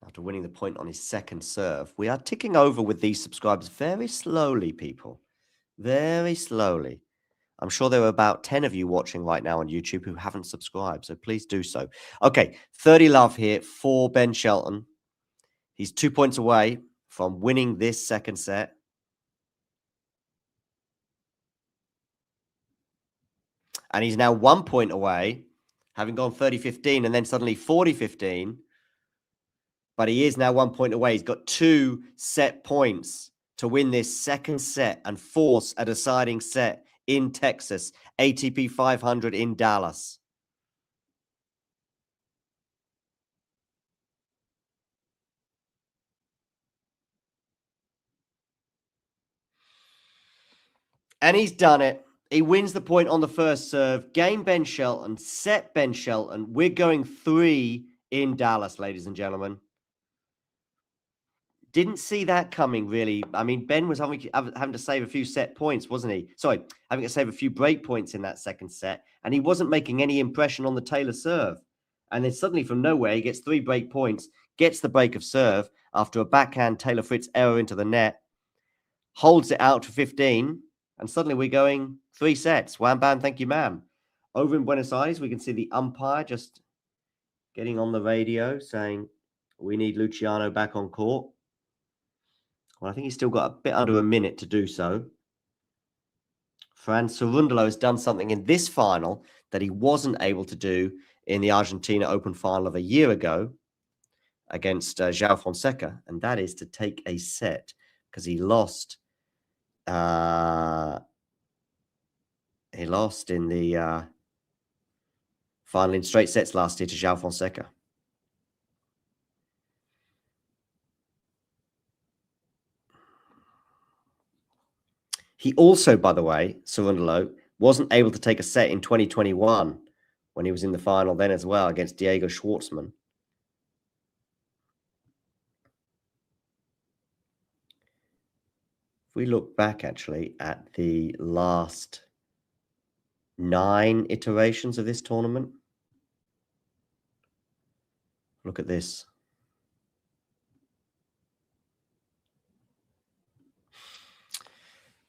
After winning the point on his second serve, we are ticking over with these subscribers very slowly, people. Very slowly. I'm sure there are about 10 of you watching right now on YouTube who haven't subscribed, so please do so. Okay, 30 love here for Ben Shelton. He's 2 points away from winning this second set. And he's now 1 point away, having gone 30-15 and then suddenly 40-15. But he is now 1 point away. He's got 2 set points to win this second set and force a deciding set in Texas, ATP 500 in Dallas. And he's done it. He wins the point on the first serve. Game Ben Shelton, set Ben Shelton. We're going 3 in Dallas, ladies and gentlemen. Didn't see that coming, really. I mean, Ben was having to save a few set points, wasn't he? Sorry, having to save a few break points in that second set. And he wasn't making any impression on the Taylor serve. And then suddenly from nowhere, he gets 3 break points, gets the break of serve after a backhand Taylor Fritz error into the net, holds it out for 15, and suddenly we're going 3 sets. Wham, bam, thank you, ma'am. Over in Buenos Aires, we can see the umpire just getting on the radio saying, we need Luciano back on court. Well, I think he's still got a bit under a minute to do so. Cerundolo has done something in this final that he wasn't able to do in the Argentina Open final of a year ago against João Fonseca, and that is to take a set because he lost. He lost in the final in straight sets last year to João Fonseca. He also, by the way, Cerundolo, wasn't able to take a set in 2021 when he was in the final then as well against Diego Schwartzman. If we look back, actually, at the last 9 iterations of this tournament, look at this.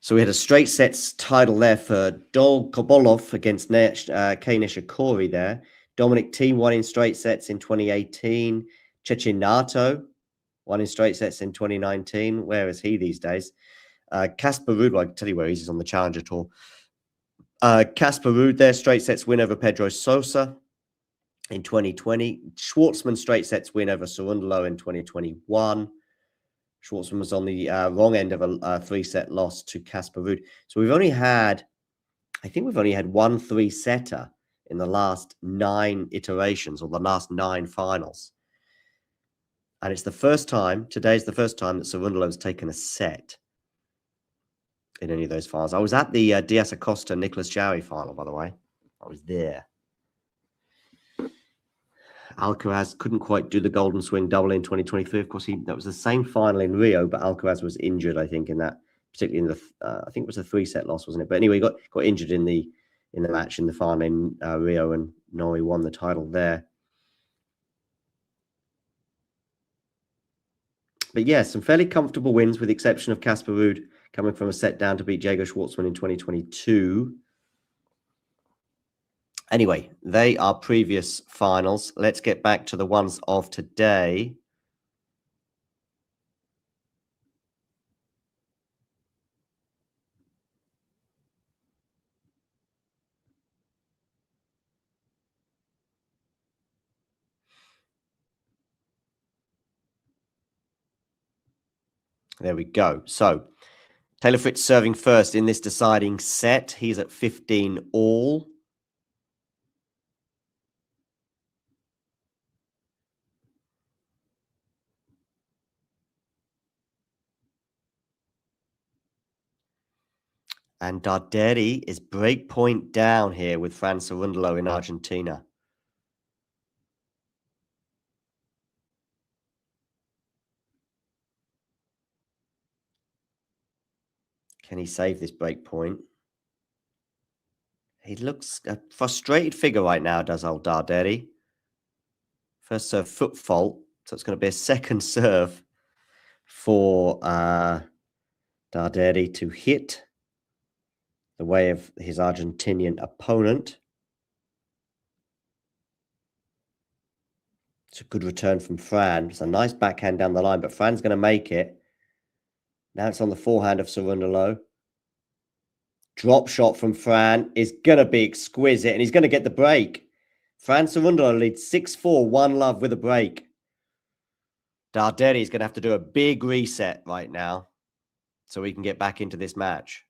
So we had a straight sets title there for Dol Kobolov against Kei Nishikori there. Dominic Thiem won in straight sets in 2018. Cecchinato won in straight sets in 2019. Where is he these days? Casper Ruud, well, I can tell you where he is on the Challenger Tour. Casper Ruud there, straight sets win over Pedro Sosa in 2020. Schwartzman straight sets win over Cerundolo in 2021. Schwartzman was on the wrong end of a 3-set loss to Casper Ruud. So we've only had, I think we've only had 1 3-setter in the last 9 iterations or the last 9 finals. And it's the first time, today's the first time that Cerundolo has taken a set in any of those finals. I was at the Diaz Acosta Nicholas Jarry final, by the way. I was there. Alcaraz couldn't quite do the Golden Swing double in 2023. Of course, that was the same final in Rio, but Alcaraz was injured, I think, in that, particularly in the, I think it was a 3-set loss, wasn't it? But anyway, he got injured in the match in the final in Rio, and Norrie won the title there. But yeah, some fairly comfortable wins, with the exception of Casper Ruud coming from a set down to beat Diego Schwartzman in 2022. Anyway, they are previous finals. Let's get back to the ones of today. There we go. So Taylor Fritz serving first in this deciding set. He's at 15 all. And Darderi is break point down here with Fran Cerundolo in Argentina. Can he save this break point? He looks a frustrated figure right now, does old Darderi. First serve foot fault, so it's going to be a second serve for Darderi to hit. the way of his Argentinian opponent. It's a good return from Fran. It's a nice backhand down the line, but Fran's going to make it. Now it's on the forehand of Cerundolo. Drop shot from Fran is going to be exquisite, and he's going to get the break. Fran Cerundolo leads 6-4, 1-love with a break. Darderi is going to have to do a big reset right now so he can get back into this match.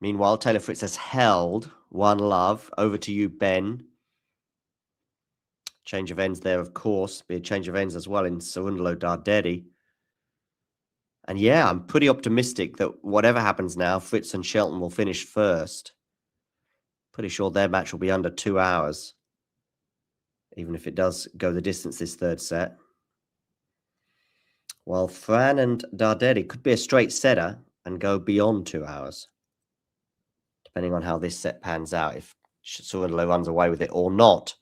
Meanwhile, Taylor Fritz has held 1-love. Over to you, Ben. Change of ends there, of course. Be a change of ends as well in Cerundolo Darderi. And yeah, I'm pretty optimistic that whatever happens now, Fritz and Shelton will finish first. Pretty sure their match will be under 2 hours, even if it does go the distance this third set. While Fran and Darderi could be a straight setter and go beyond 2 hours, depending on how this set pans out, if Cerundolo runs away with it or not.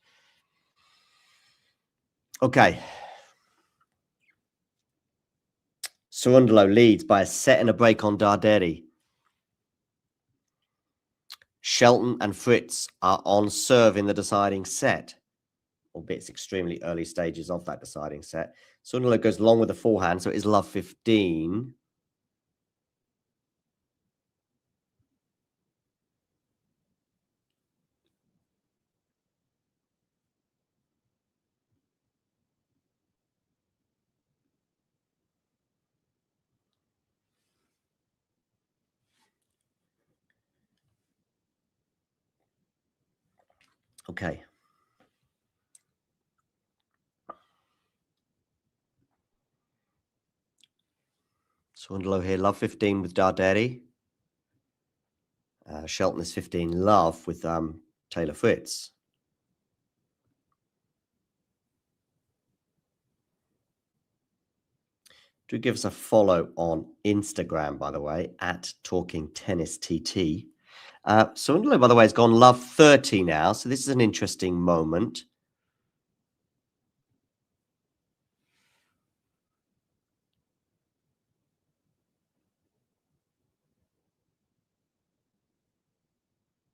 Okay. Cerundolo leads by a set and a break on Darderi. Shelton and Fritz are on serve in the deciding set, albeit it's extremely early stages of that deciding set. Cerundolo goes long with the forehand, so it is love 15. Okay. Cerundolo here, love 15 with Darderi. Shelton is 15 love with Taylor Fritz. Do give us a follow on Instagram, by the way, at Talking Tennis TT. Cerundolo, by the way, has gone love 30 now, so this is an interesting moment.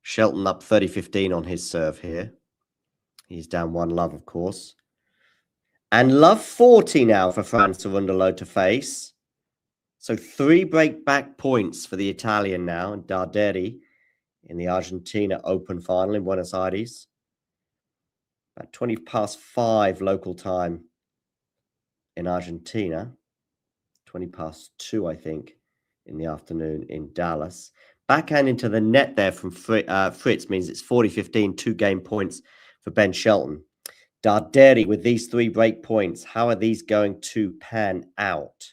Shelton up 30-15 on his serve here. He's down 1-love, of course. And love 40 now for Fran Cerundolo to face. So 3 break back points for the Italian now, and Darderi in the Argentina Open final in Buenos Aires. About 20 past 5 local time in Argentina. 20 past 2, I think, in the afternoon in Dallas. Backhand into the net there from Fritz means it's 40-15, 2 game points for Ben Shelton. Darderi with these 3 break points. How are these going to pan out?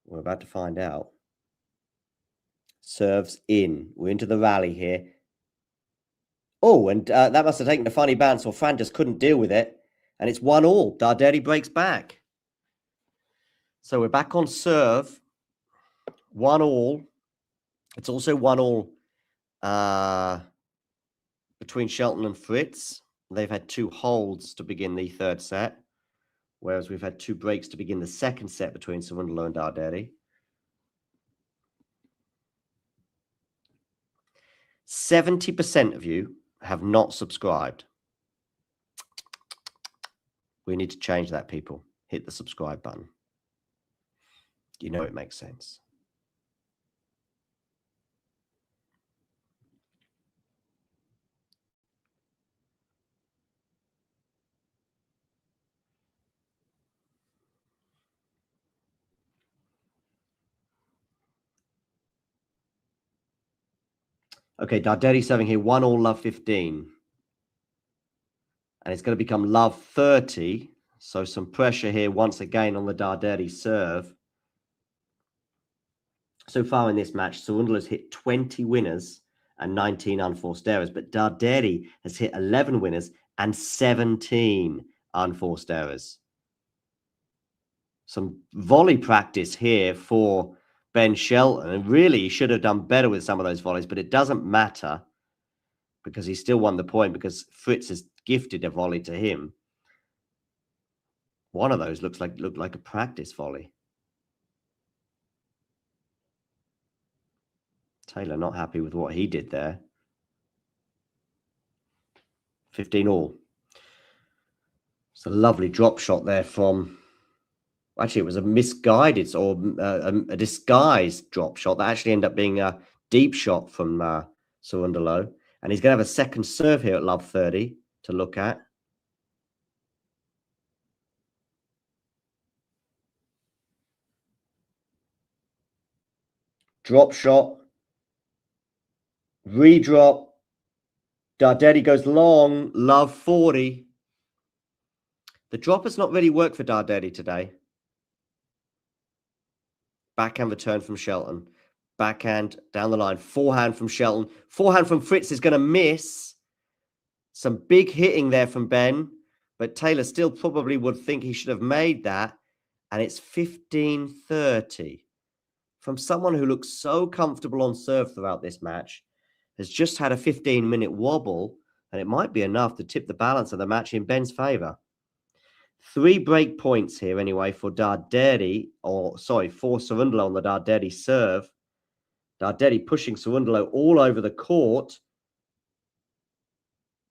We're about to find out. Serves in. We're into the rally here. Oh, and that must have taken a funny bounce, or Fran just couldn't deal with it. And it's 1-all. Darderi breaks back. So we're back on serve. 1-all. It's also 1-all between Shelton and Fritz. They've had 2 holds to begin the third set, whereas we've had 2 breaks to begin the second set between Cerundolo and Darderi. 70% of you have not subscribed. We need to change that, people. Hit the subscribe button. You know it makes sense. Okay, Darderi serving here, 1-all, love 15. And it's going to become love 30. So some pressure here once again on the Darderi serve. So far in this match, Cerundolo's hit 20 winners and 19 unforced errors. But Darderi has hit 11 winners and 17 unforced errors. Some volley practice here for Ben Shelton, and really he should have done better with some of those volleys, but it doesn't matter because he still won the point because Fritz has gifted a volley to him. One of those looked like a practice volley. Taylor not happy with what he did there. 15 all. It's a lovely drop shot there from... Actually, it was a misguided or a disguised drop shot that actually ended up being a deep shot from Cerundolo. And he's going to have a second serve here at love 30 to look at. Drop shot. Redrop. Dardetti goes long. Love 40. The drop has not really worked for Dardetti today. Backhand return from Shelton. Backhand down the line. Forehand from Shelton. Forehand from Fritz is going to miss. Some big hitting there from Ben. But Taylor still probably would think he should have made that. And it's 15-30. From someone who looks so comfortable on serve throughout this match. Has just had a 15-minute wobble. And it might be enough to tip the balance of the match in Ben's favour. 3 break points here anyway for Dardetti, for Cerundolo on the Dardetti serve. Dardetti pushing Cerundolo all over the court.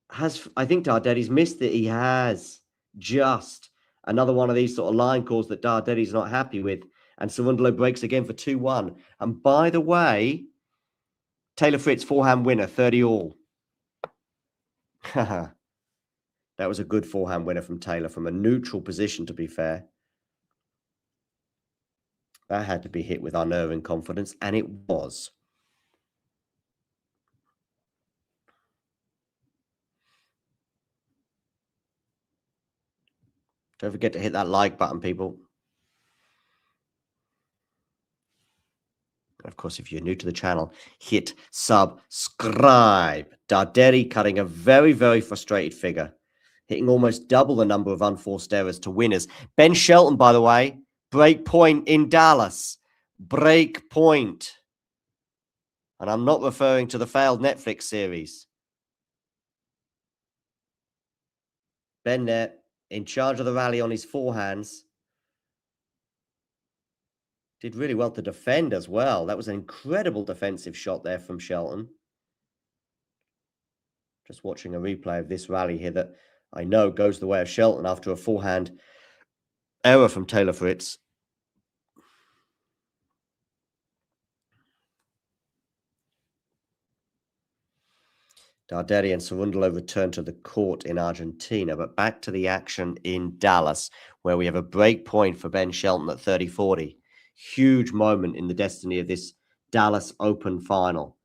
I think Dardetti's missed it. He has. Just another one of these sort of line calls that Dardetti's not happy with. And Cerundolo breaks again for 2-1. And by the way, Taylor Fritz, forehand winner, 30 all. That was a good forehand winner from Taylor from a neutral position, to be fair. That had to be hit with unnerving confidence, and it was. Don't forget to hit that like button, people. Of course, if you're new to the channel, hit subscribe. Dardetti cutting a very, very frustrated figure, hitting almost double the number of unforced errors to winners. Ben Shelton, by the way, break point in Dallas. Break point. And I'm not referring to the failed Netflix series. Ben there, in charge of the rally on his forehands. Did really well to defend as well. That was an incredible defensive shot there from Shelton. Just watching a replay of this rally here that I know goes the way of Shelton after a forehand error from Taylor Fritz. Dardetti and Cerundolo return to the court in Argentina, but back to the action in Dallas, where we have a break point for Ben Shelton at 30-40. Huge moment in the destiny of this Dallas Open final.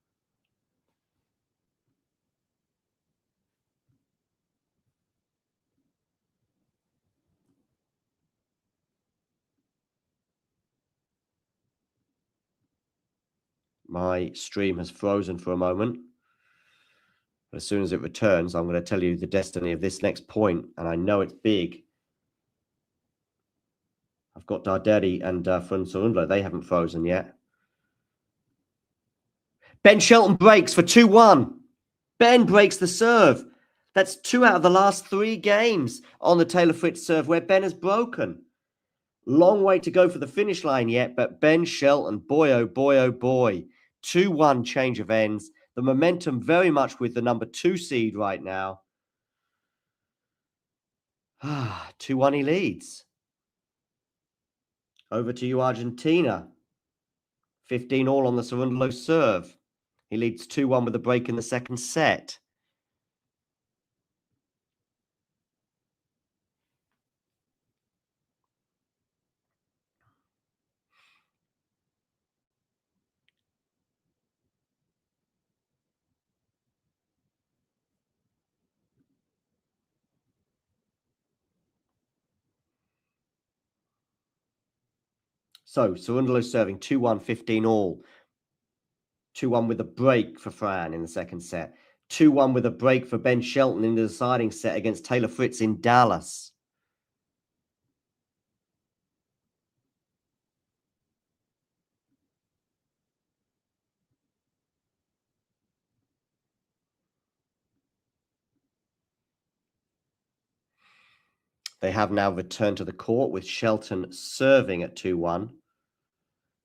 My stream has frozen for a moment. But as soon as it returns, I'm going to tell you the destiny of this next point, and I know it's big. I've got Dardetti and from Cerundolo. They haven't frozen yet. Ben Shelton breaks for 2-1. Ben breaks the serve. That's 2 out of the last 3 games on the Taylor Fritz serve where Ben has broken. Long way to go for the finish line yet, but Ben Shelton, boy, oh boy, oh boy. 2-1 change of ends. The momentum very much with the number 2 seed right now. 2-1 he leads. Over to you, Argentina. 15 all on the Cerundolo serve. He leads 2-1 with a break in the second set. So, Cerundolo serving 2-1, 15 all. 2-1 with a break for Fran in the second set. 2-1 with a break for Ben Shelton in the deciding set against Taylor Fritz in Dallas. They have now returned to the court with Shelton serving at 2-1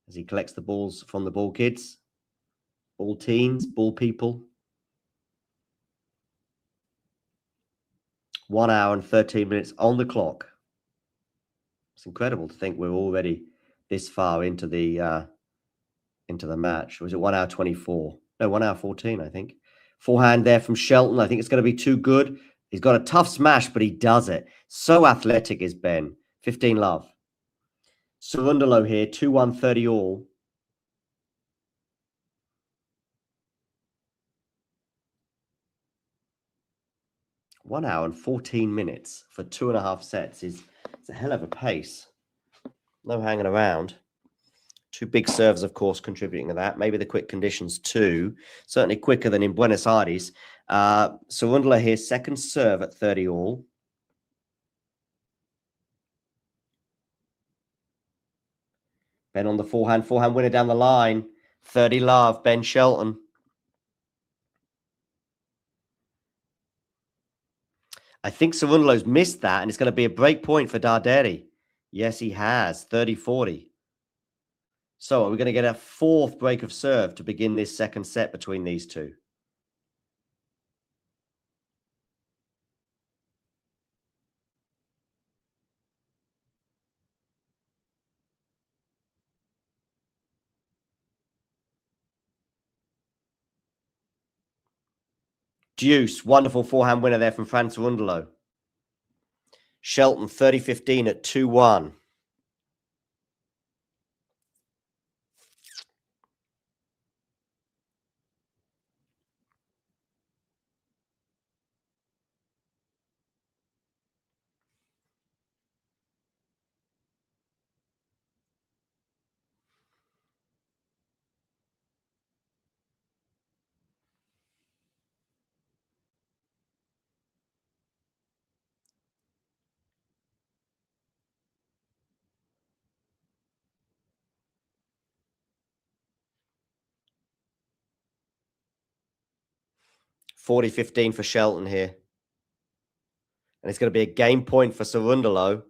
as he collects the balls from the ball kids, ball teens, ball people. 1 hour and 13 minutes on the clock. It's incredible to think we're already this far into the match. Was it 1 hour 24? No, 1 hour 14, I think. Forehand there from Shelton. I think it's going to be too good. He's got a tough smash, but he does it. So athletic is Ben. 15 love. Cerundolo here, 2-1, 30 all. One hour and 14 minutes for 2.5 sets is a hell of a pace. No hanging around. Two big serves, of course, contributing to that. Maybe the quick conditions too. Certainly quicker than in Buenos Aires. Cerundolo here, second serve at 30 all. Ben on the forehand winner down the line. 30 love, Ben Shelton. I think Cerundolo's missed that, and it's going to be a break point for Darderi. Yes, he has. 30-40. So are we going to get a fourth break of serve to begin this second set between these two? Deuce, wonderful forehand winner there from Fran Cerundolo. Shelton, 30-15 at 2-1. $40-15 for Shelton here. And it's going to be a game point for Cerundolo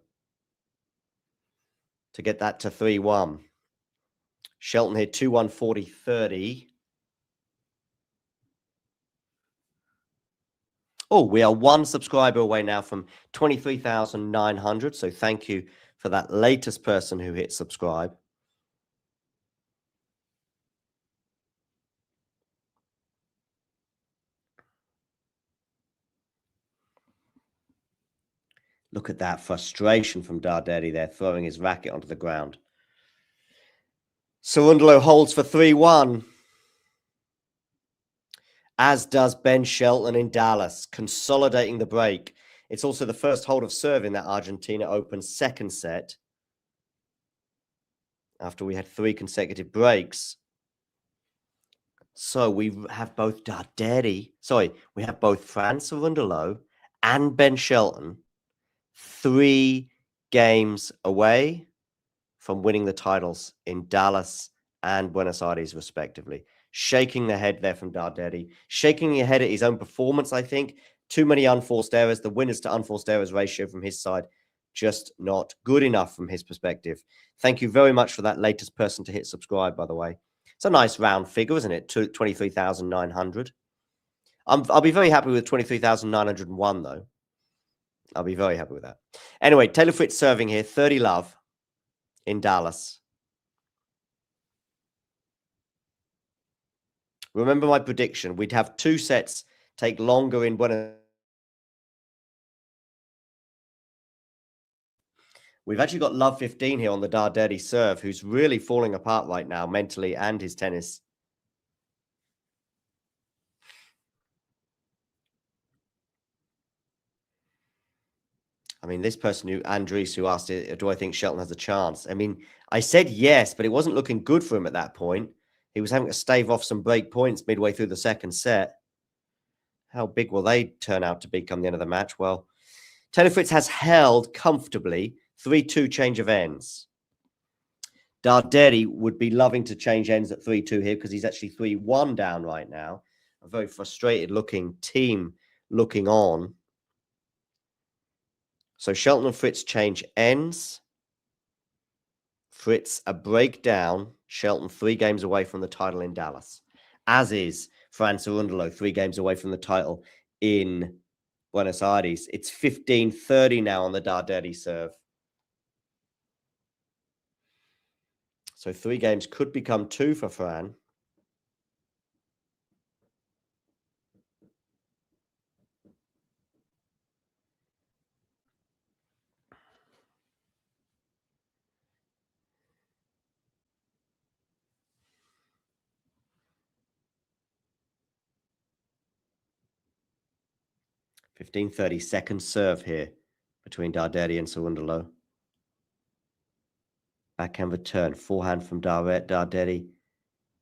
to get that to 3-1. Shelton here, 2-1, 40-30. Oh, we are one subscriber away now from 23,900. So thank you for that latest person who hit subscribe. Look at that frustration from Darderi there, throwing his racket onto the ground. Cerundolo holds for 3-1. As does Ben Shelton in Dallas, consolidating the break. It's also the first hold of serve in that Argentina Open second set, after we had 3 consecutive breaks. So we have both we have both Fran Cerundolo and Ben Shelton 3 games away from winning the titles in Dallas and Buenos Aires, respectively. Shaking the head there from Darderi. Shaking your head at his own performance, I think. Too many unforced errors. The winners to unforced errors ratio from his side, just not good enough from his perspective. Thank you very much for that latest person to hit subscribe, by the way. It's a nice round figure, isn't it? 23,900. I'll be very happy with 23,901, though. I'll be very happy with that. Anyway, Taylor Fritz serving here, 30 love in Dallas. Remember my prediction. We'd have 2 sets take longer in Buenos. We've actually got love 15 here on the Darderi serve, who's really falling apart right now, mentally and his tennis. I mean, this person, Andres, who asked, do I think Shelton has a chance? I mean, I said yes, but it wasn't looking good for him at that point. He was having to stave off some break points midway through the second set. How big will they turn out to be come the end of the match? Well, Taylor Fritz has held comfortably 3-2 change of ends. Darderi would be loving to change ends at 3-2 here because he's actually 3-1 down right now. A very frustrated looking team looking on. So Shelton and Fritz change ends. Fritz a breakdown. Shelton 3 games away from the title in Dallas. As is Cerundolo 3 games away from the title in Buenos Aires. It's 15-30 now on the Darderi serve. So 3 games could become 2 for Fran. Second serve here between Darderi and Cerundolo. Backhand return, forehand from Darderi.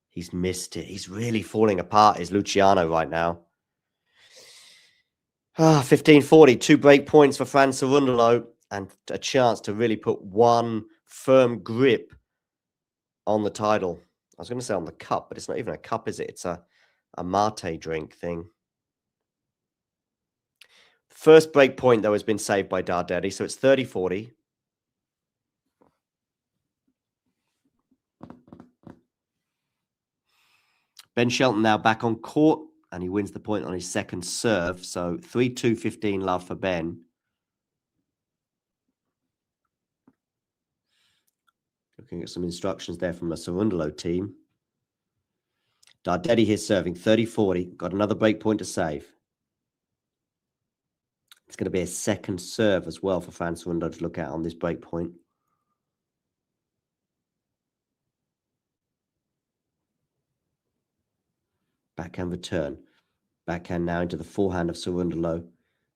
He's missed it. He's really falling apart, is Luciano right now. 15-40, 2 break points for Fran Cerundolo and a chance to really put one firm grip on the title. I was going to say on the cup, but it's not even a cup, is it? It's a mate drink thing. First break point, though, has been saved by Darderi, so it's 30-40. Ben Shelton now back on court, and he wins the point on his second serve. So 3-2, 15 love for Ben. Looking at some instructions there from the Cerundolo team. Darderi here serving 30-40. Got another break point to save. It's going to be a second serve as well for Fran Cerundolo to look at on this break point. Backhand return. Backhand now into the forehand of Cerundolo.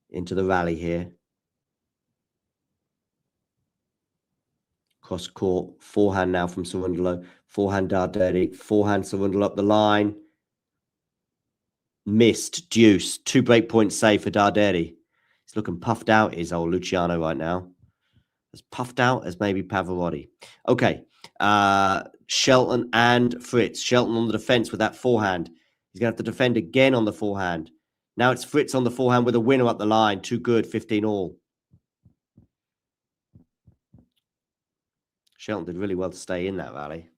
Into the rally here. Cross court. Forehand now from Cerundolo. Forehand Darderi. Forehand Cerundolo up the line. Missed. Deuce. 2 break points save for Darderi. He's looking puffed out, is old Luciano right now. As puffed out as maybe Pavarotti. Okay. Shelton and Fritz. Shelton on the defense with that forehand. He's going to have to defend again on the forehand. Now it's Fritz on the forehand with a winner up the line. Too good, 15 all. Shelton did really well to stay in that rally.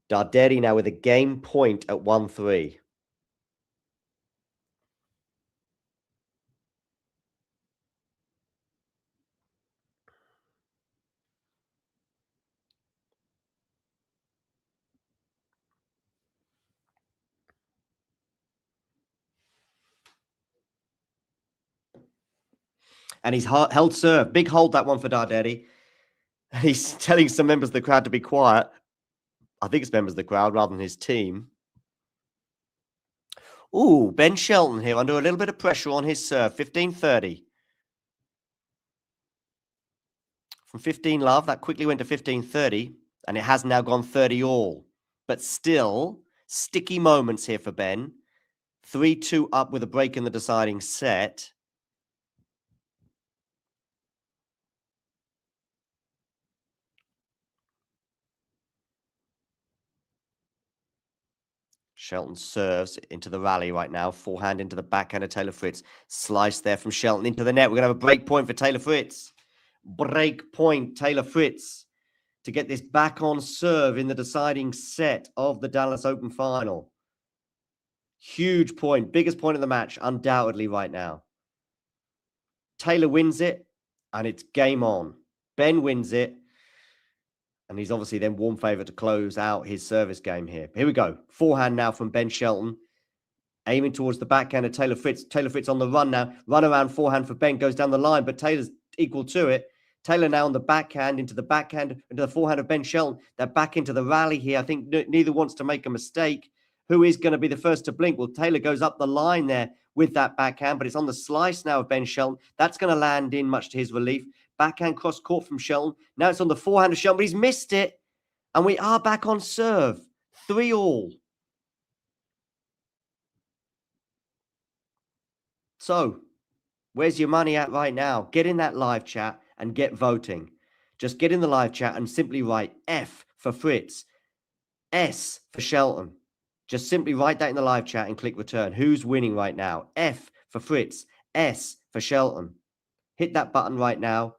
Darderi now with a game point at 1-3. And he's held serve. Big hold, that one for Darderi. He's telling some members of the crowd to be quiet. I think it's members of the crowd rather than his team. Ooh, Ben Shelton here under a little bit of pressure on his serve. 15-30. From 15 love, that quickly went to 15-30. And it has now gone 30 all. But still, sticky moments here for Ben. 3-2 up with a break in the deciding set. Shelton serves into the rally right now. Forehand into the backhand of Taylor Fritz. Slice there from Shelton into the net. We're going to have a break point for Taylor Fritz. Break point, Taylor Fritz, to get this back on serve in the deciding set of the Dallas Open final. Huge point. Biggest point of the match, undoubtedly, right now. Taylor wins it, and it's game on. Ben wins it. And he's obviously then warm favourite to close out his service game here. Here we go. Forehand now from Ben Shelton. Aiming towards the backhand of Taylor Fritz. Taylor Fritz on the run now. Run around forehand for Ben. Goes down the line, but Taylor's equal to it. Taylor now on the backhand, into the forehand of Ben Shelton. They're back into the rally here. I think neither wants to make a mistake. Who is going to be the first to blink? Well, Taylor goes up the line there with that backhand, but it's on the slice now of Ben Shelton. That's going to land in, much to his relief. Backhand cross court from Shelton. Now it's on the forehand of Shelton, but he's missed it. And we are back on serve. 3 all. So, where's your money at right now? Get in that live chat and get voting. Just get in the live chat and simply write F for Fritz, S for Shelton. Just simply write that in the live chat and click return. Who's winning right now? F for Fritz, S for Shelton. Hit that button right now,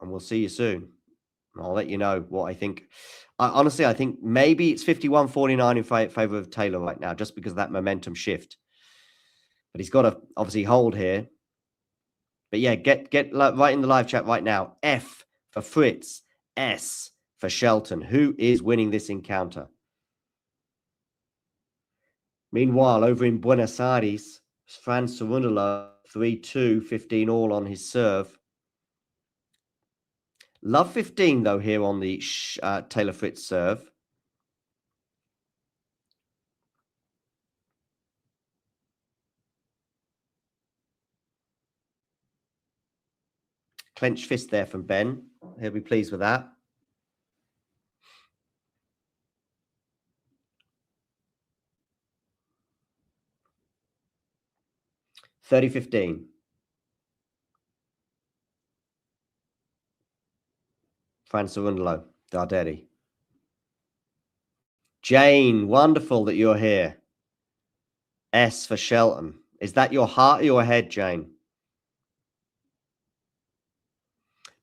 and we'll see you soon. I'll let you know what I think. Honestly, I think maybe it's 51-49 in favor of Taylor right now, just because of that momentum shift. But he's got to obviously hold here. But yeah, get right in the live chat right now. F for Fritz, S for Shelton. Who is winning this encounter? Meanwhile, over in Buenos Aires, Franz Cerundolo, 3-2, 15 all on his serve. Love 15, though, here on the Taylor Fritz serve. Clenched fist there from Ben. He'll be pleased with that. $30-15. Franz Cerundolo, Darderi. Jane, wonderful that you're here. S for Shelton. Is that your heart or your head, Jane?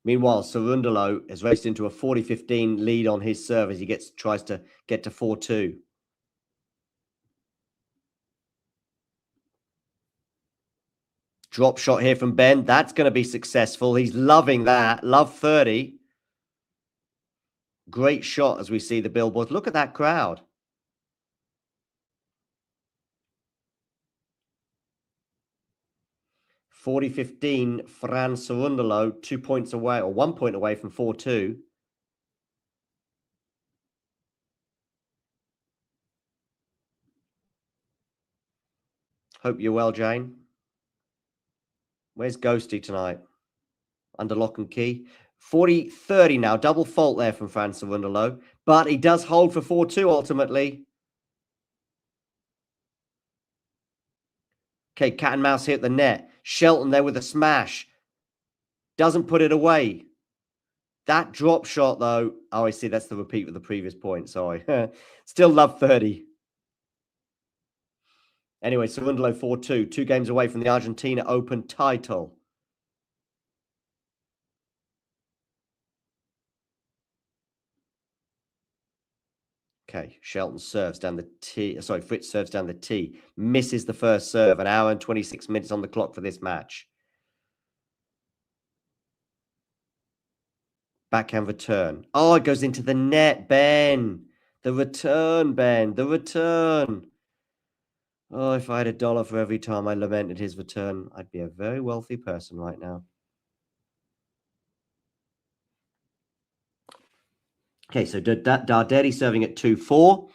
Meanwhile, Cerundolo has raced into a 40-15 lead on his serve as he tries to get to 4-2. Drop shot here from Ben. That's going to be successful. He's loving that. Love 30. Great shot as we see the billboards. Look at that crowd. $40-15, Franz Cerundolo, 2 points away, or 1 point away from 4-2. Hope you're well, Jane. Where's Ghosty tonight? Under lock and key. 40-30 now. Double fault there from Franz Cerundolo. But he does hold for 4-2 ultimately. Okay, cat and mouse here at the net. Shelton there with a smash. Doesn't put it away. That drop shot, though. Oh, I see. That's the repeat of the previous point. Sorry. Still love 30. Anyway, Cerundolo 4-2. 2 games away from the Argentina Open title. Okay, Shelton serves down the tee. Sorry, Fritz serves down the tee. Misses the first serve. 1 hour and 26 minutes on the clock for this match. Backhand return. Oh, it goes into the net, Ben. The return, Ben. The return. Oh, if I had $1 for every time I lamented his return, I'd be a very wealthy person right now. Okay, so Darderi serving at 2-4.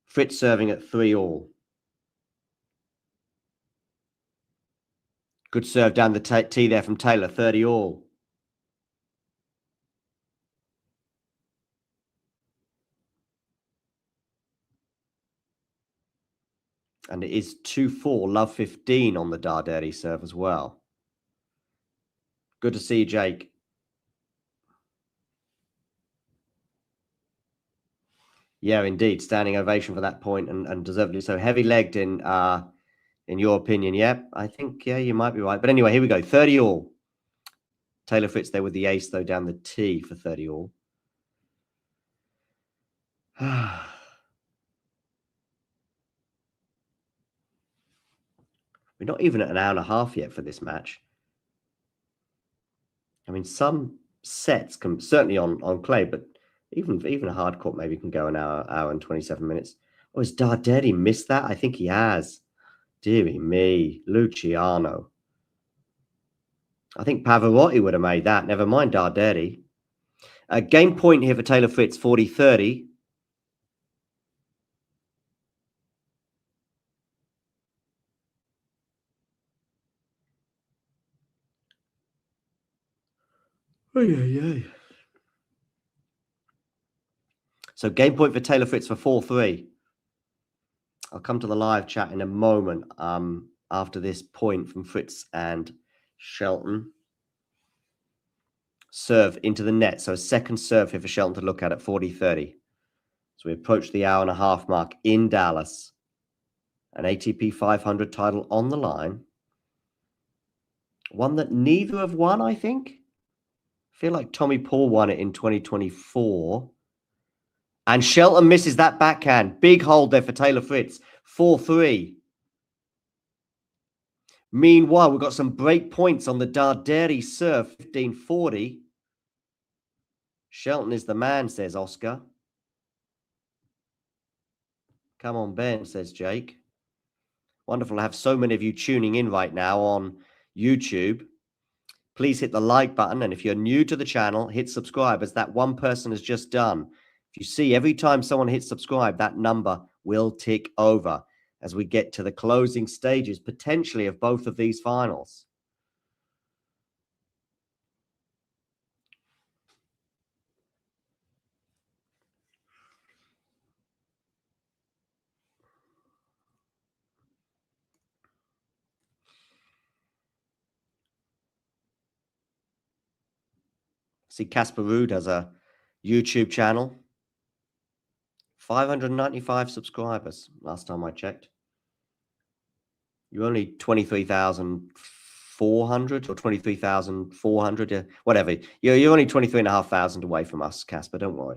Fritz serving at 3-all. Good serve down the tee there from Taylor, 30-all. And it is 2-4, love 15 on the Darderi serve as well. Good to see you, Jake. Yeah, indeed. Standing ovation for that point and deservedly so. Heavy-legged in your opinion. Yeah, I think, yeah, you might be right. But anyway, here we go. 30-all. Taylor Fritz there with the ace, though, down the tee for 30-all. We're not even at 1.5 hours yet for this match. I mean, some sets can certainly on clay, but even a hard court maybe can go an hour and 27 minutes. Oh, has Darderi missed that? I think he has. Deary me, Luciano. I think Pavarotti would have made that. Never mind Darderi. Game point here for Taylor Fritz, 40-30. Oh, yeah. So game point for Taylor Fritz for 4-3. I'll come to the live chat in a moment after this point from Fritz and Shelton. Serve into the net. So a second serve here for Shelton to look at 40-30. So we approach the hour and a half mark in Dallas. An ATP 500 title on the line. One that neither have won, I think. I feel like Tommy Paul won it in 2024. And Shelton misses that backhand. Big hold there for Taylor Fritz. 4-3. Meanwhile, we've got some break points on the Darderi serve. 15-40. Shelton is the man, says Oscar. Come on, Ben, says Jake. Wonderful to have so many of you tuning in right now on YouTube. Please hit the like button. And if you're new to the channel, hit subscribe, as that one person has just done. If you see, every time someone hits subscribe, that number will tick over as we get to the closing stages, potentially, of both of these finals. See, Casper Ruud has a YouTube channel. 595 subscribers last time I checked. You're only 23,400 or 23,400, whatever. You're only 23,500 away from us, Casper. Don't worry.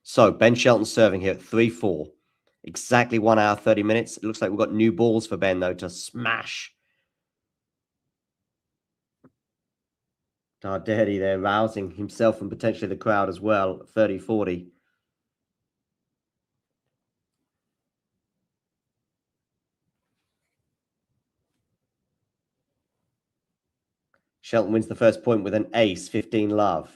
So Ben Shelton serving here at 3-4. Exactly 1 hour, 30 minutes. It looks like we've got new balls for Ben, though, to smash. Darderi there, rousing himself and potentially the crowd as well. 30-40. Shelton wins the first point with an ace, 15 love.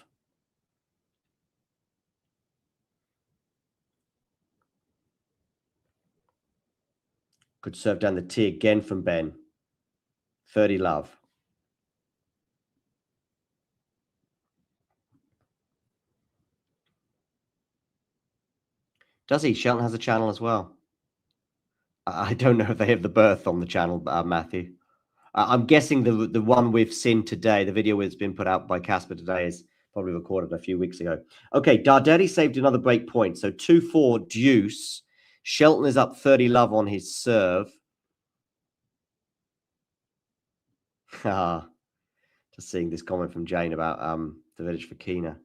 Good serve down the tee again from Ben. 30 love. Does he? Shelton has a channel as well. I don't know if they have the birth on the channel, Matthew. I'm guessing the one we've seen today, the video that's been put out by Casper today, is probably recorded a few weeks ago. Okay, Darderi saved another break point. So 2-4 deuce. Shelton is up 30 love on his serve. Just seeing this comment from Jane about the village for Kina.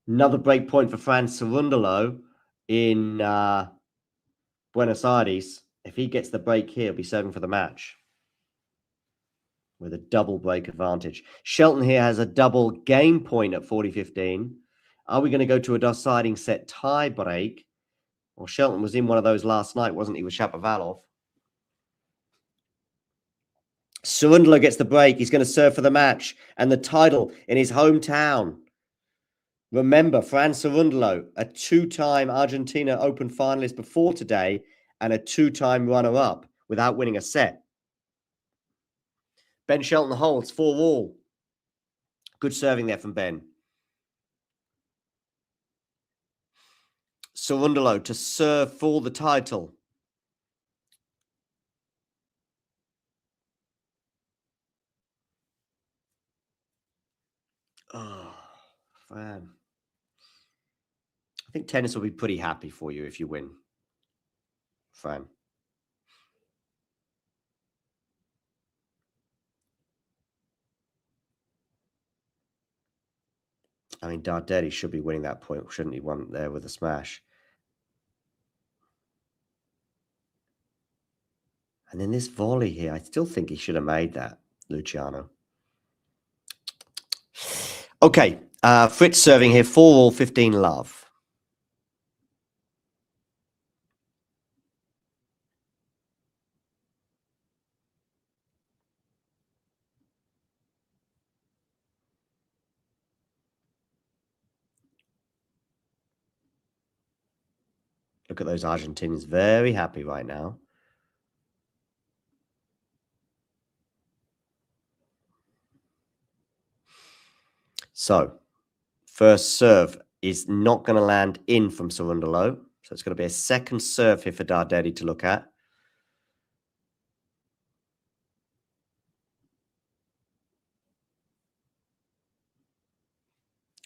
Another break point for Franz Cerundolo in Buenos Aires. If he gets the break here, he'll be serving for the match with a double break advantage. Shelton here has a double game point at 40-15. Are we going to go to a deciding set tie break? Well, Shelton was in one of those last night, wasn't he, with Shapovalov? Cerundolo gets the break. He's going to serve for the match and the title in his hometown. Remember, Franz Cerundolo, a two-time Argentina Open finalist before today and a two-time runner-up without winning a set. Ben Shelton holds 4-all. Good serving there from Ben. Cerundolo to serve for the title. Oh, Fran. I think tennis will be pretty happy for you if you win, Fran. I mean, Darderi should be winning that point, shouldn't he? One there with a smash. And then this volley here, I still think he should have made that, Luciano. Okay, Fritz serving here, 4-all, 15 love. Look at those Argentinians, very happy right now. So, first serve is not going to land in from Cerundolo. So it's going to be a second serve here for Darderi to look at.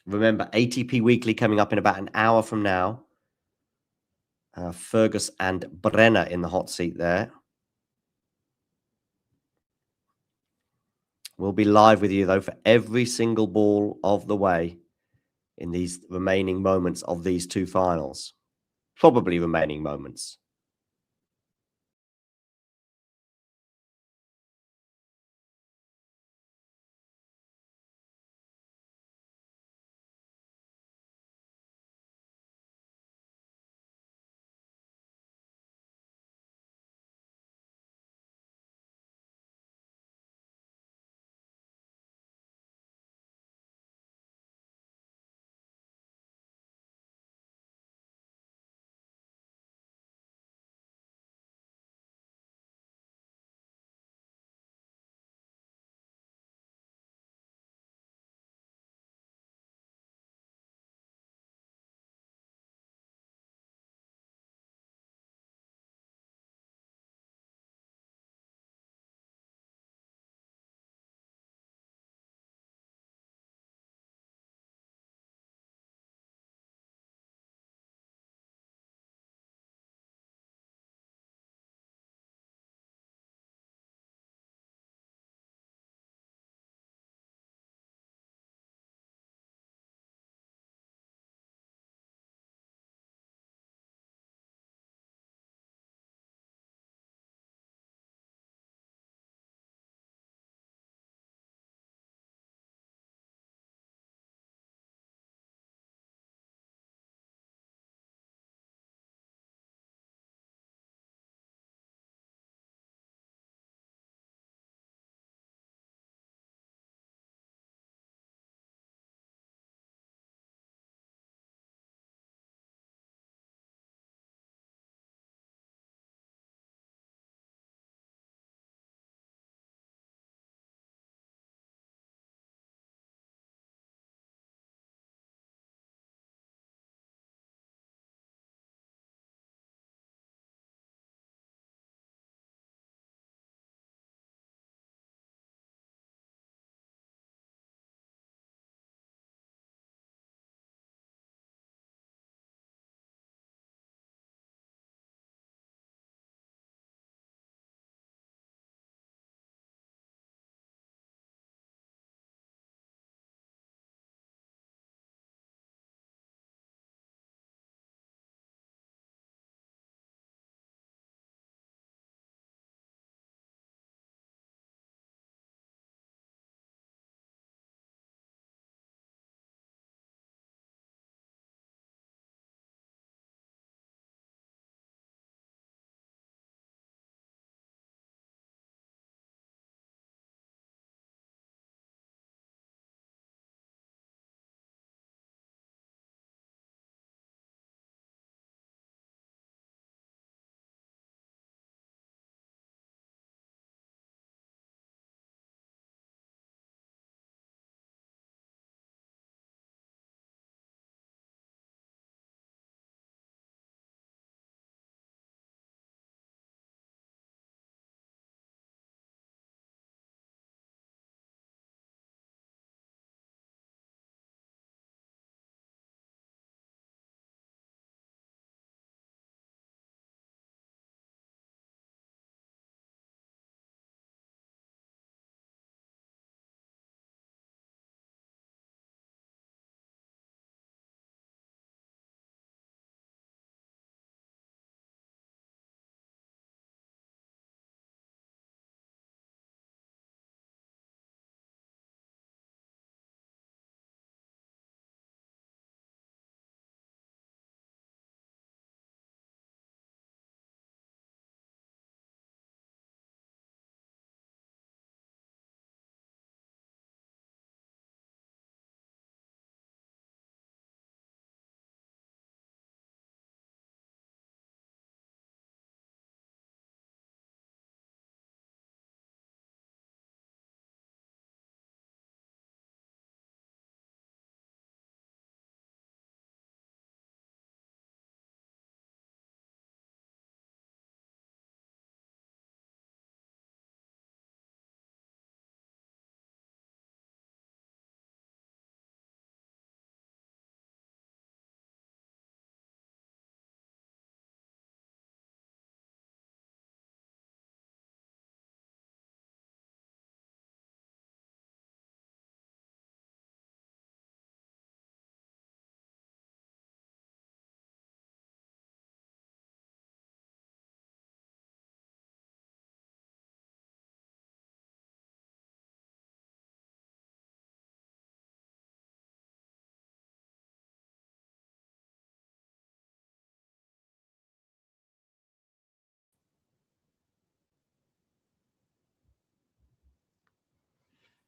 Remember, ATP Weekly coming up in about an hour from now. Fergus and Brenner in the hot seat there. We'll be live with you, though, for every single ball of the way in these remaining moments of these two finals. Probably remaining moments.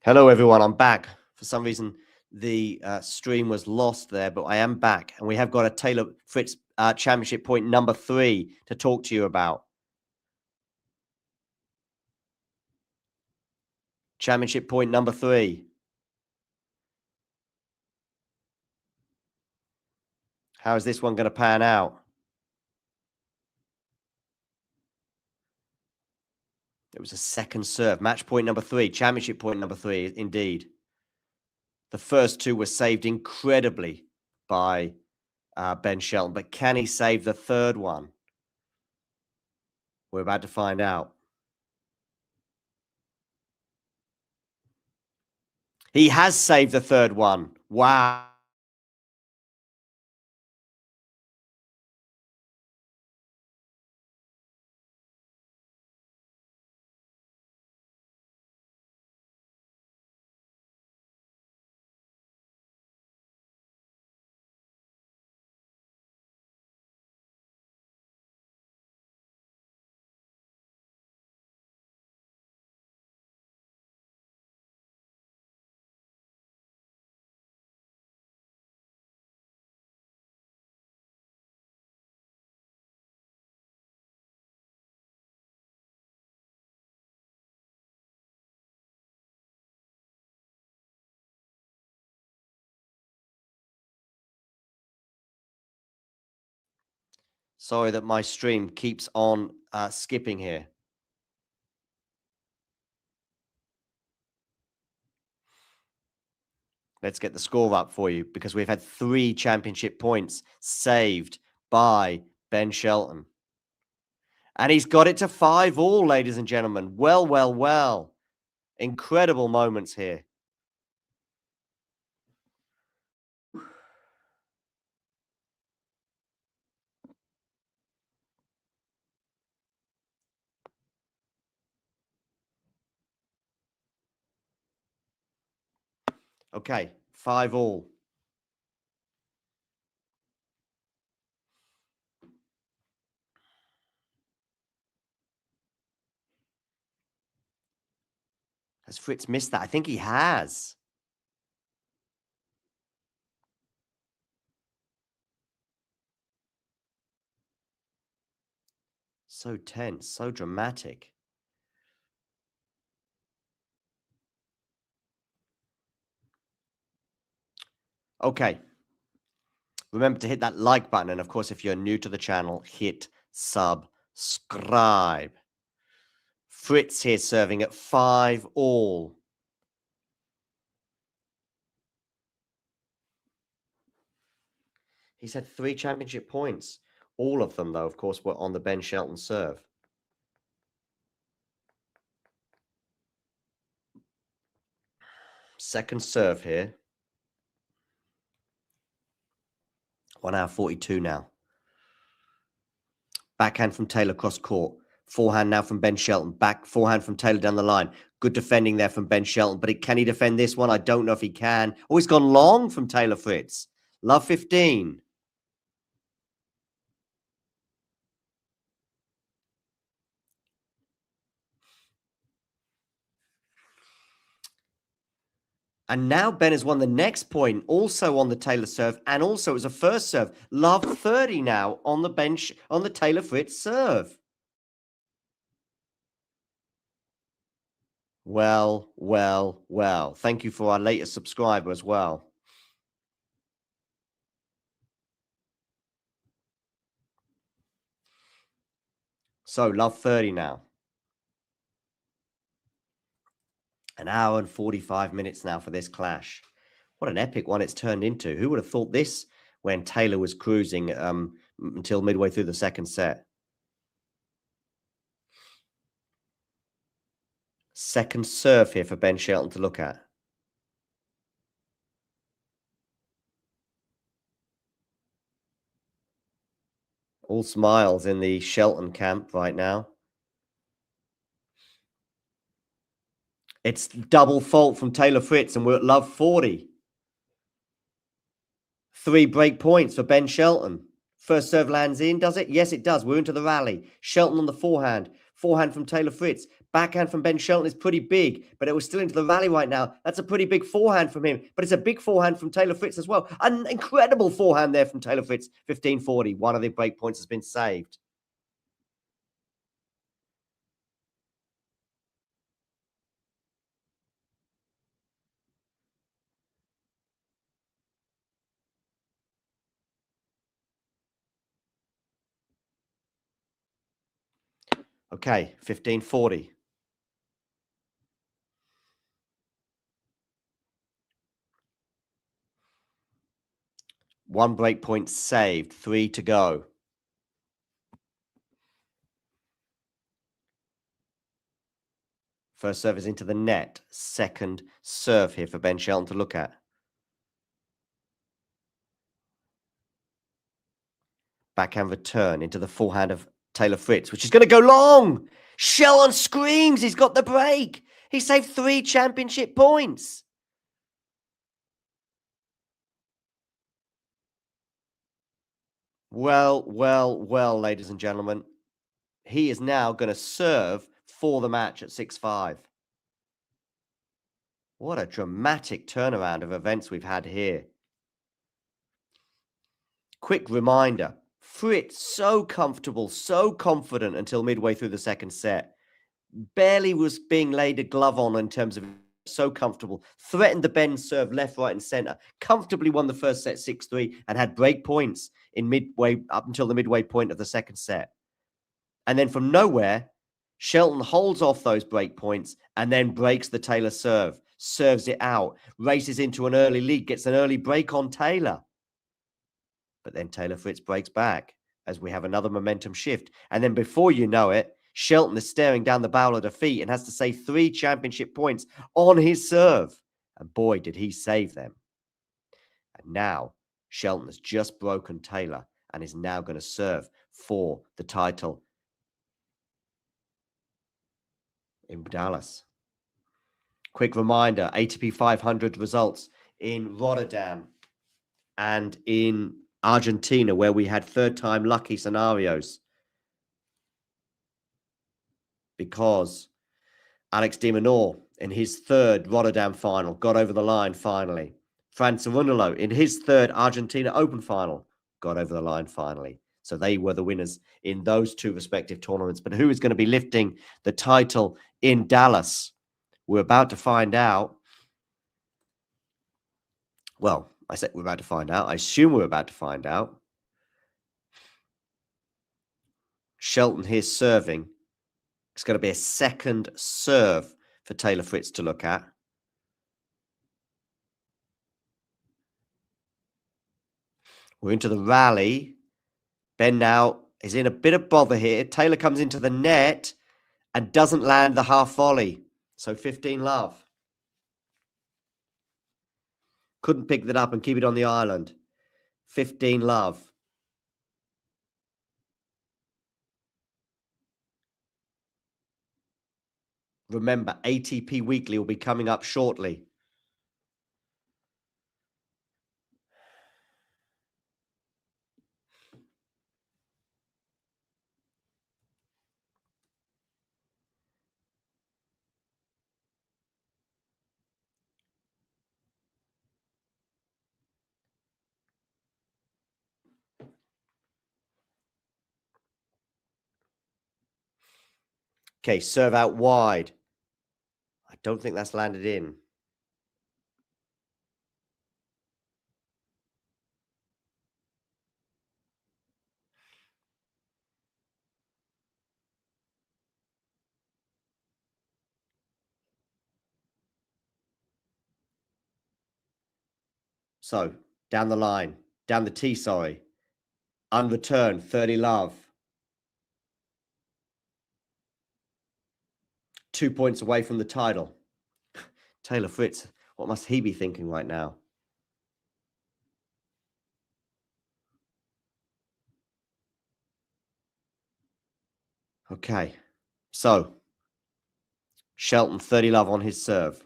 Hello, everyone. I'm back. For some reason, the stream was lost there, but I am back. And we have got a Taylor Fritz championship point number 3 to talk to you about. Championship point number 3. How is this one going to pan out? It was a second serve. Match point number 3. Championship point number 3, indeed. The first two were saved incredibly by Ben Shelton. But can he save the third one? We're about to find out. He has saved the third one. Wow. Sorry that my stream keeps on skipping here. Let's get the score up for you because we've had 3 championship points saved by Ben Shelton. And he's got it to 5-all, ladies and gentlemen. Well, well, well. Incredible moments here. Okay, 5-all. Has Fritz missed that? I think he has. So tense, so dramatic. Okay. Remember to hit that like button. And of course, if you're new to the channel, hit subscribe. Fritz here serving at 5-all. He's had 3 championship points. All of them, though, of course, were on the Ben Shelton serve. Second serve here. 1 hour 42 now. Backhand from Taylor cross court. Forehand now from Ben Shelton. Back forehand from Taylor down the line. Good defending there from Ben Shelton. But can he defend this one? I don't know if he can. Oh, he's gone long from Taylor Fritz. Love 15. And now Ben has won the next point, also on the Taylor serve, and also as a first serve. Love 30 now on the bench, on the Taylor Fritz serve. Well, well, well. Thank you for our latest subscriber as well. So, love 30 now. An hour and 45 minutes now for this clash. What an epic one it's turned into. Who would have thought this when Taylor was cruising until midway through the second set? Second serve here for Ben Shelton to look at. All smiles in the Shelton camp right now. It's double fault from Taylor Fritz, and we're at love 40. 3 break points for Ben Shelton. First serve lands in, does it? Yes, it does. We're into the rally. Shelton on the forehand. Forehand from Taylor Fritz. Backhand from Ben Shelton is pretty big, but it was still into the rally right now. That's a pretty big forehand from him, but it's a big forehand from Taylor Fritz as well. An incredible forehand there from Taylor Fritz. 15-40. One of the break points has been saved. Okay, 15-40. One break point saved. 3 to go. First serve is into the net. Second serve here for Ben Shelton to look at. Backhand return into the forehand of Taylor Fritz, which is going to go long. Shelton screams. He's got the break. He saved 3 championship points. Well, ladies and gentlemen. He is now going to serve for the match at 6-5. What a dramatic turnaround of events we've had here. Quick reminder, Fritz so comfortable, so confident until midway through the second set. Barely was being laid a glove on in terms of so comfortable. Threatened the bend serve left, right, and center. Comfortably won the first set 6-3 and had break points in midway up until the midway point of the second set. And then from nowhere, Shelton holds off those break points and then breaks the Taylor serve, serves it out, races into an early lead, gets an early break on Taylor. But then Taylor Fritz breaks back as we have another momentum shift. And then before you know it, Shelton is staring down the barrel of defeat and has to save 3 championship points on his serve. And boy, did he save them. And now Shelton has just broken Taylor and is now going to serve for the title in Dallas. Quick reminder, ATP 500 results in Rotterdam and in Argentina, where we had third-time lucky scenarios. Because Alex de Minaur, in his third Rotterdam final, got over the line finally. Cerundolo, in his third Argentina Open final, got over the line finally. So they were the winners in those 2 respective tournaments. But who is going to be lifting the title in Dallas? We're about to find out. Well, I said we're about to find out. I assume we're about to find out. Shelton here serving. It's going to be a second serve for Taylor Fritz to look at. We're into the rally. Ben now is in a bit of bother here. Taylor comes into the net and doesn't land the half volley. So 15 love. Couldn't pick that up and keep it on the island. 15 love. Remember, ATP Weekly will be coming up shortly. Okay, serve out wide. I don't think that's landed in. So, down the line, down the tee, sorry. Unreturned, 30 love. 2 points away from the title. Taylor Fritz, what must he be thinking right now? Okay, so Shelton, 30 love on his serve.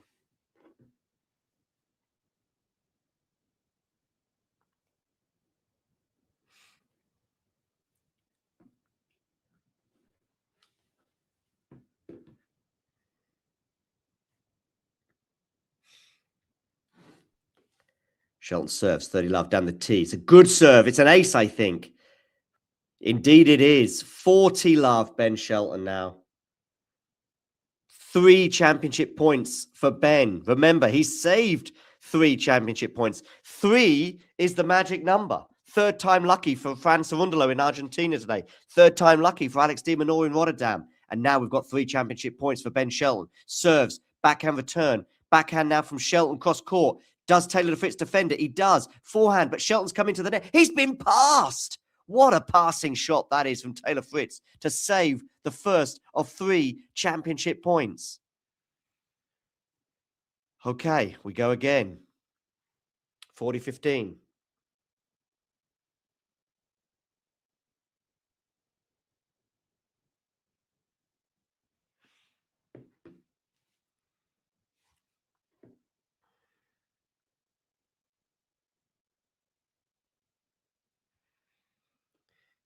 Shelton serves 30 love down the tee. It's a good serve. It's an ace, I think. Indeed, it is. 40 love, Ben Shelton now. 3 championship points for Ben. Remember, he saved 3 championship points. 3 is the magic number. 3rd time lucky for Franz Cerundolo in Argentina today. 3rd time lucky for Alex de Minaur in Rotterdam. And now we've got 3 championship points for Ben Shelton. Serves, backhand return. Backhand now from Shelton, cross court. Does Taylor Fritz defend it? He does. Forehand, but Shelton's coming to the net. He's been passed. What a passing shot that is from Taylor Fritz to save the first of 3 championship points. Okay, we go again. 40-15.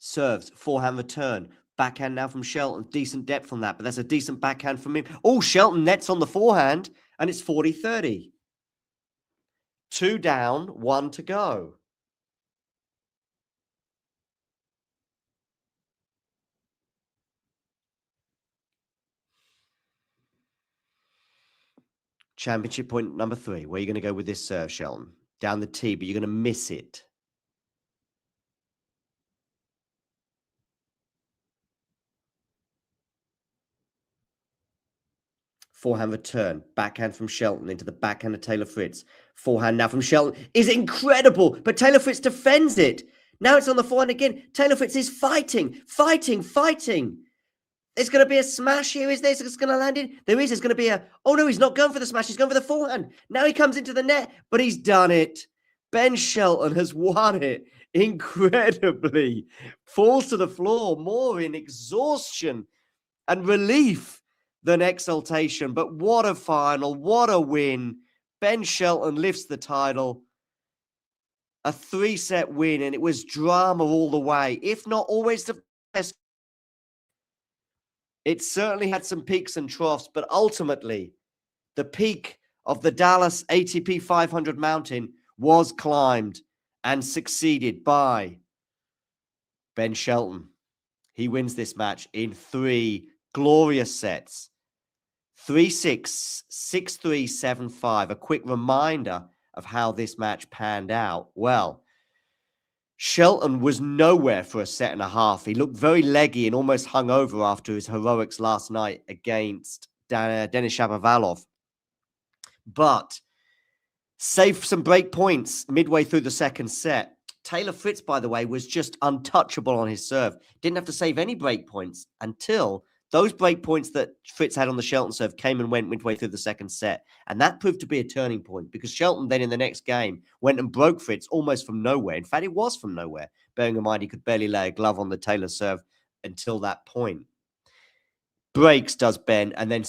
Serves, forehand return. Backhand now from Shelton. Decent depth on that, but that's a decent backhand from him. Oh, Shelton nets on the forehand, and it's 40-30. 2 down, 1 to go. Championship point number 3. Where are you going to go with this serve, Shelton? Down the tee, but you're going to miss it. Forehand return, backhand from Shelton into the backhand of Taylor Fritz. Forehand now from Shelton is incredible, but Taylor Fritz defends it. Now it's on the forehand again. Taylor Fritz is fighting. There's going to be a smash here. Is this? It's going to land in? There is. There's going to be a... Oh, no, he's not going for the smash. He's going for the forehand. Now he comes into the net, but he's done it. Ben Shelton has won it incredibly. Falls to the floor more in exhaustion and relief than exultation. But what a final. What a win. Ben Shelton lifts the title. A 3-set win, and it was drama all the way, if not always the best. It certainly had some peaks and troughs, but ultimately, the peak of the Dallas ATP 500 mountain was climbed and succeeded by Ben Shelton. He wins this match in 3 glorious sets. 3-6, 6-3, 7-5. A quick reminder of how this match panned out. Well, Shelton was nowhere for a set and a half. He looked very leggy and almost hungover after his heroics last night against Denis Shapovalov. But saved some break points midway through the second set. Taylor Fritz, by the way, was just untouchable on his serve. Didn't have to save any break points until those break points that Fritz had on the Shelton serve came and went midway through the second set. And that proved to be a turning point because Shelton then in the next game went and broke Fritz almost from nowhere. In fact, it was from nowhere. Bearing in mind, he could barely lay a glove on the Taylor serve until that point. Breaks does Ben and then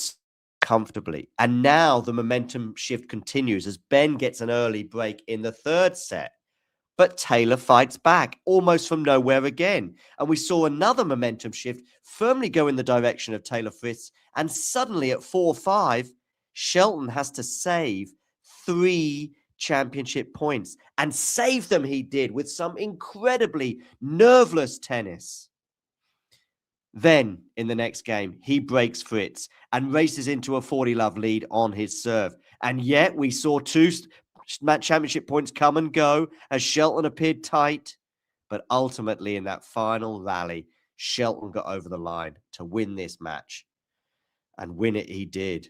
comfortably. And now the momentum shift continues as Ben gets an early break in the third set. But Taylor fights back almost from nowhere again. And we saw another momentum shift firmly go in the direction of Taylor Fritz. And suddenly at 4-5, Shelton has to save 3 championship points. And save them he did with some incredibly nerveless tennis. Then in the next game, he breaks Fritz and races into a 40-love lead on his serve. And yet we saw 2 championship points come and go as Shelton appeared tight. But ultimately in that final rally, Shelton got over the line to win this match. And win it he did.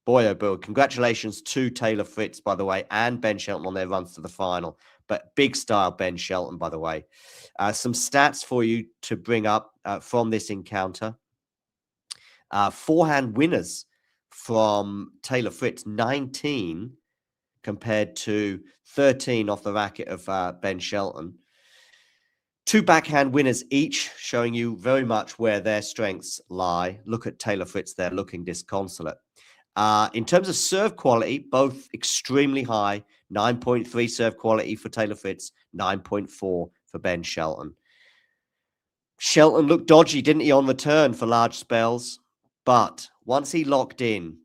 Boy, oh boy, congratulations to Taylor Fritz, by the way, and Ben Shelton on their runs to the final. But big style Ben Shelton, by the way. Some stats for you to bring up from this encounter. Forehand winners from Taylor Fritz, 19 compared to 13 off the racket of Ben Shelton. 2 backhand winners each, showing you very much where their strengths lie. Look at Taylor Fritz there looking disconsolate. In terms of serve quality, both extremely high. 9.3 serve quality for Taylor Fritz, 9.4 for Ben Shelton. Shelton looked dodgy, didn't he, on return for large spells? But once he locked in,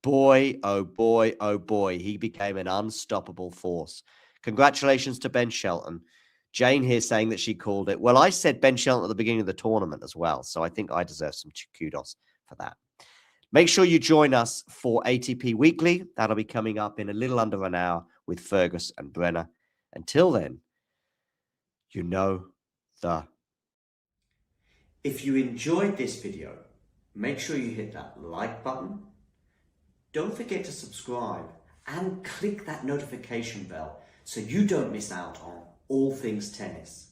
boy, oh boy, oh boy, he became an unstoppable force. Congratulations to Ben Shelton. Jane here saying that she called it. Well, I said Ben Shelton at the beginning of the tournament as well, so I think I deserve some kudos for that. Make sure you join us for ATP Weekly. That'll be coming up in a little under an hour with Fergus and Brenner. Until then, you know the... If you enjoyed this video, make sure you hit that like button. Don't forget to subscribe and click that notification bell so you don't miss out on all things tennis.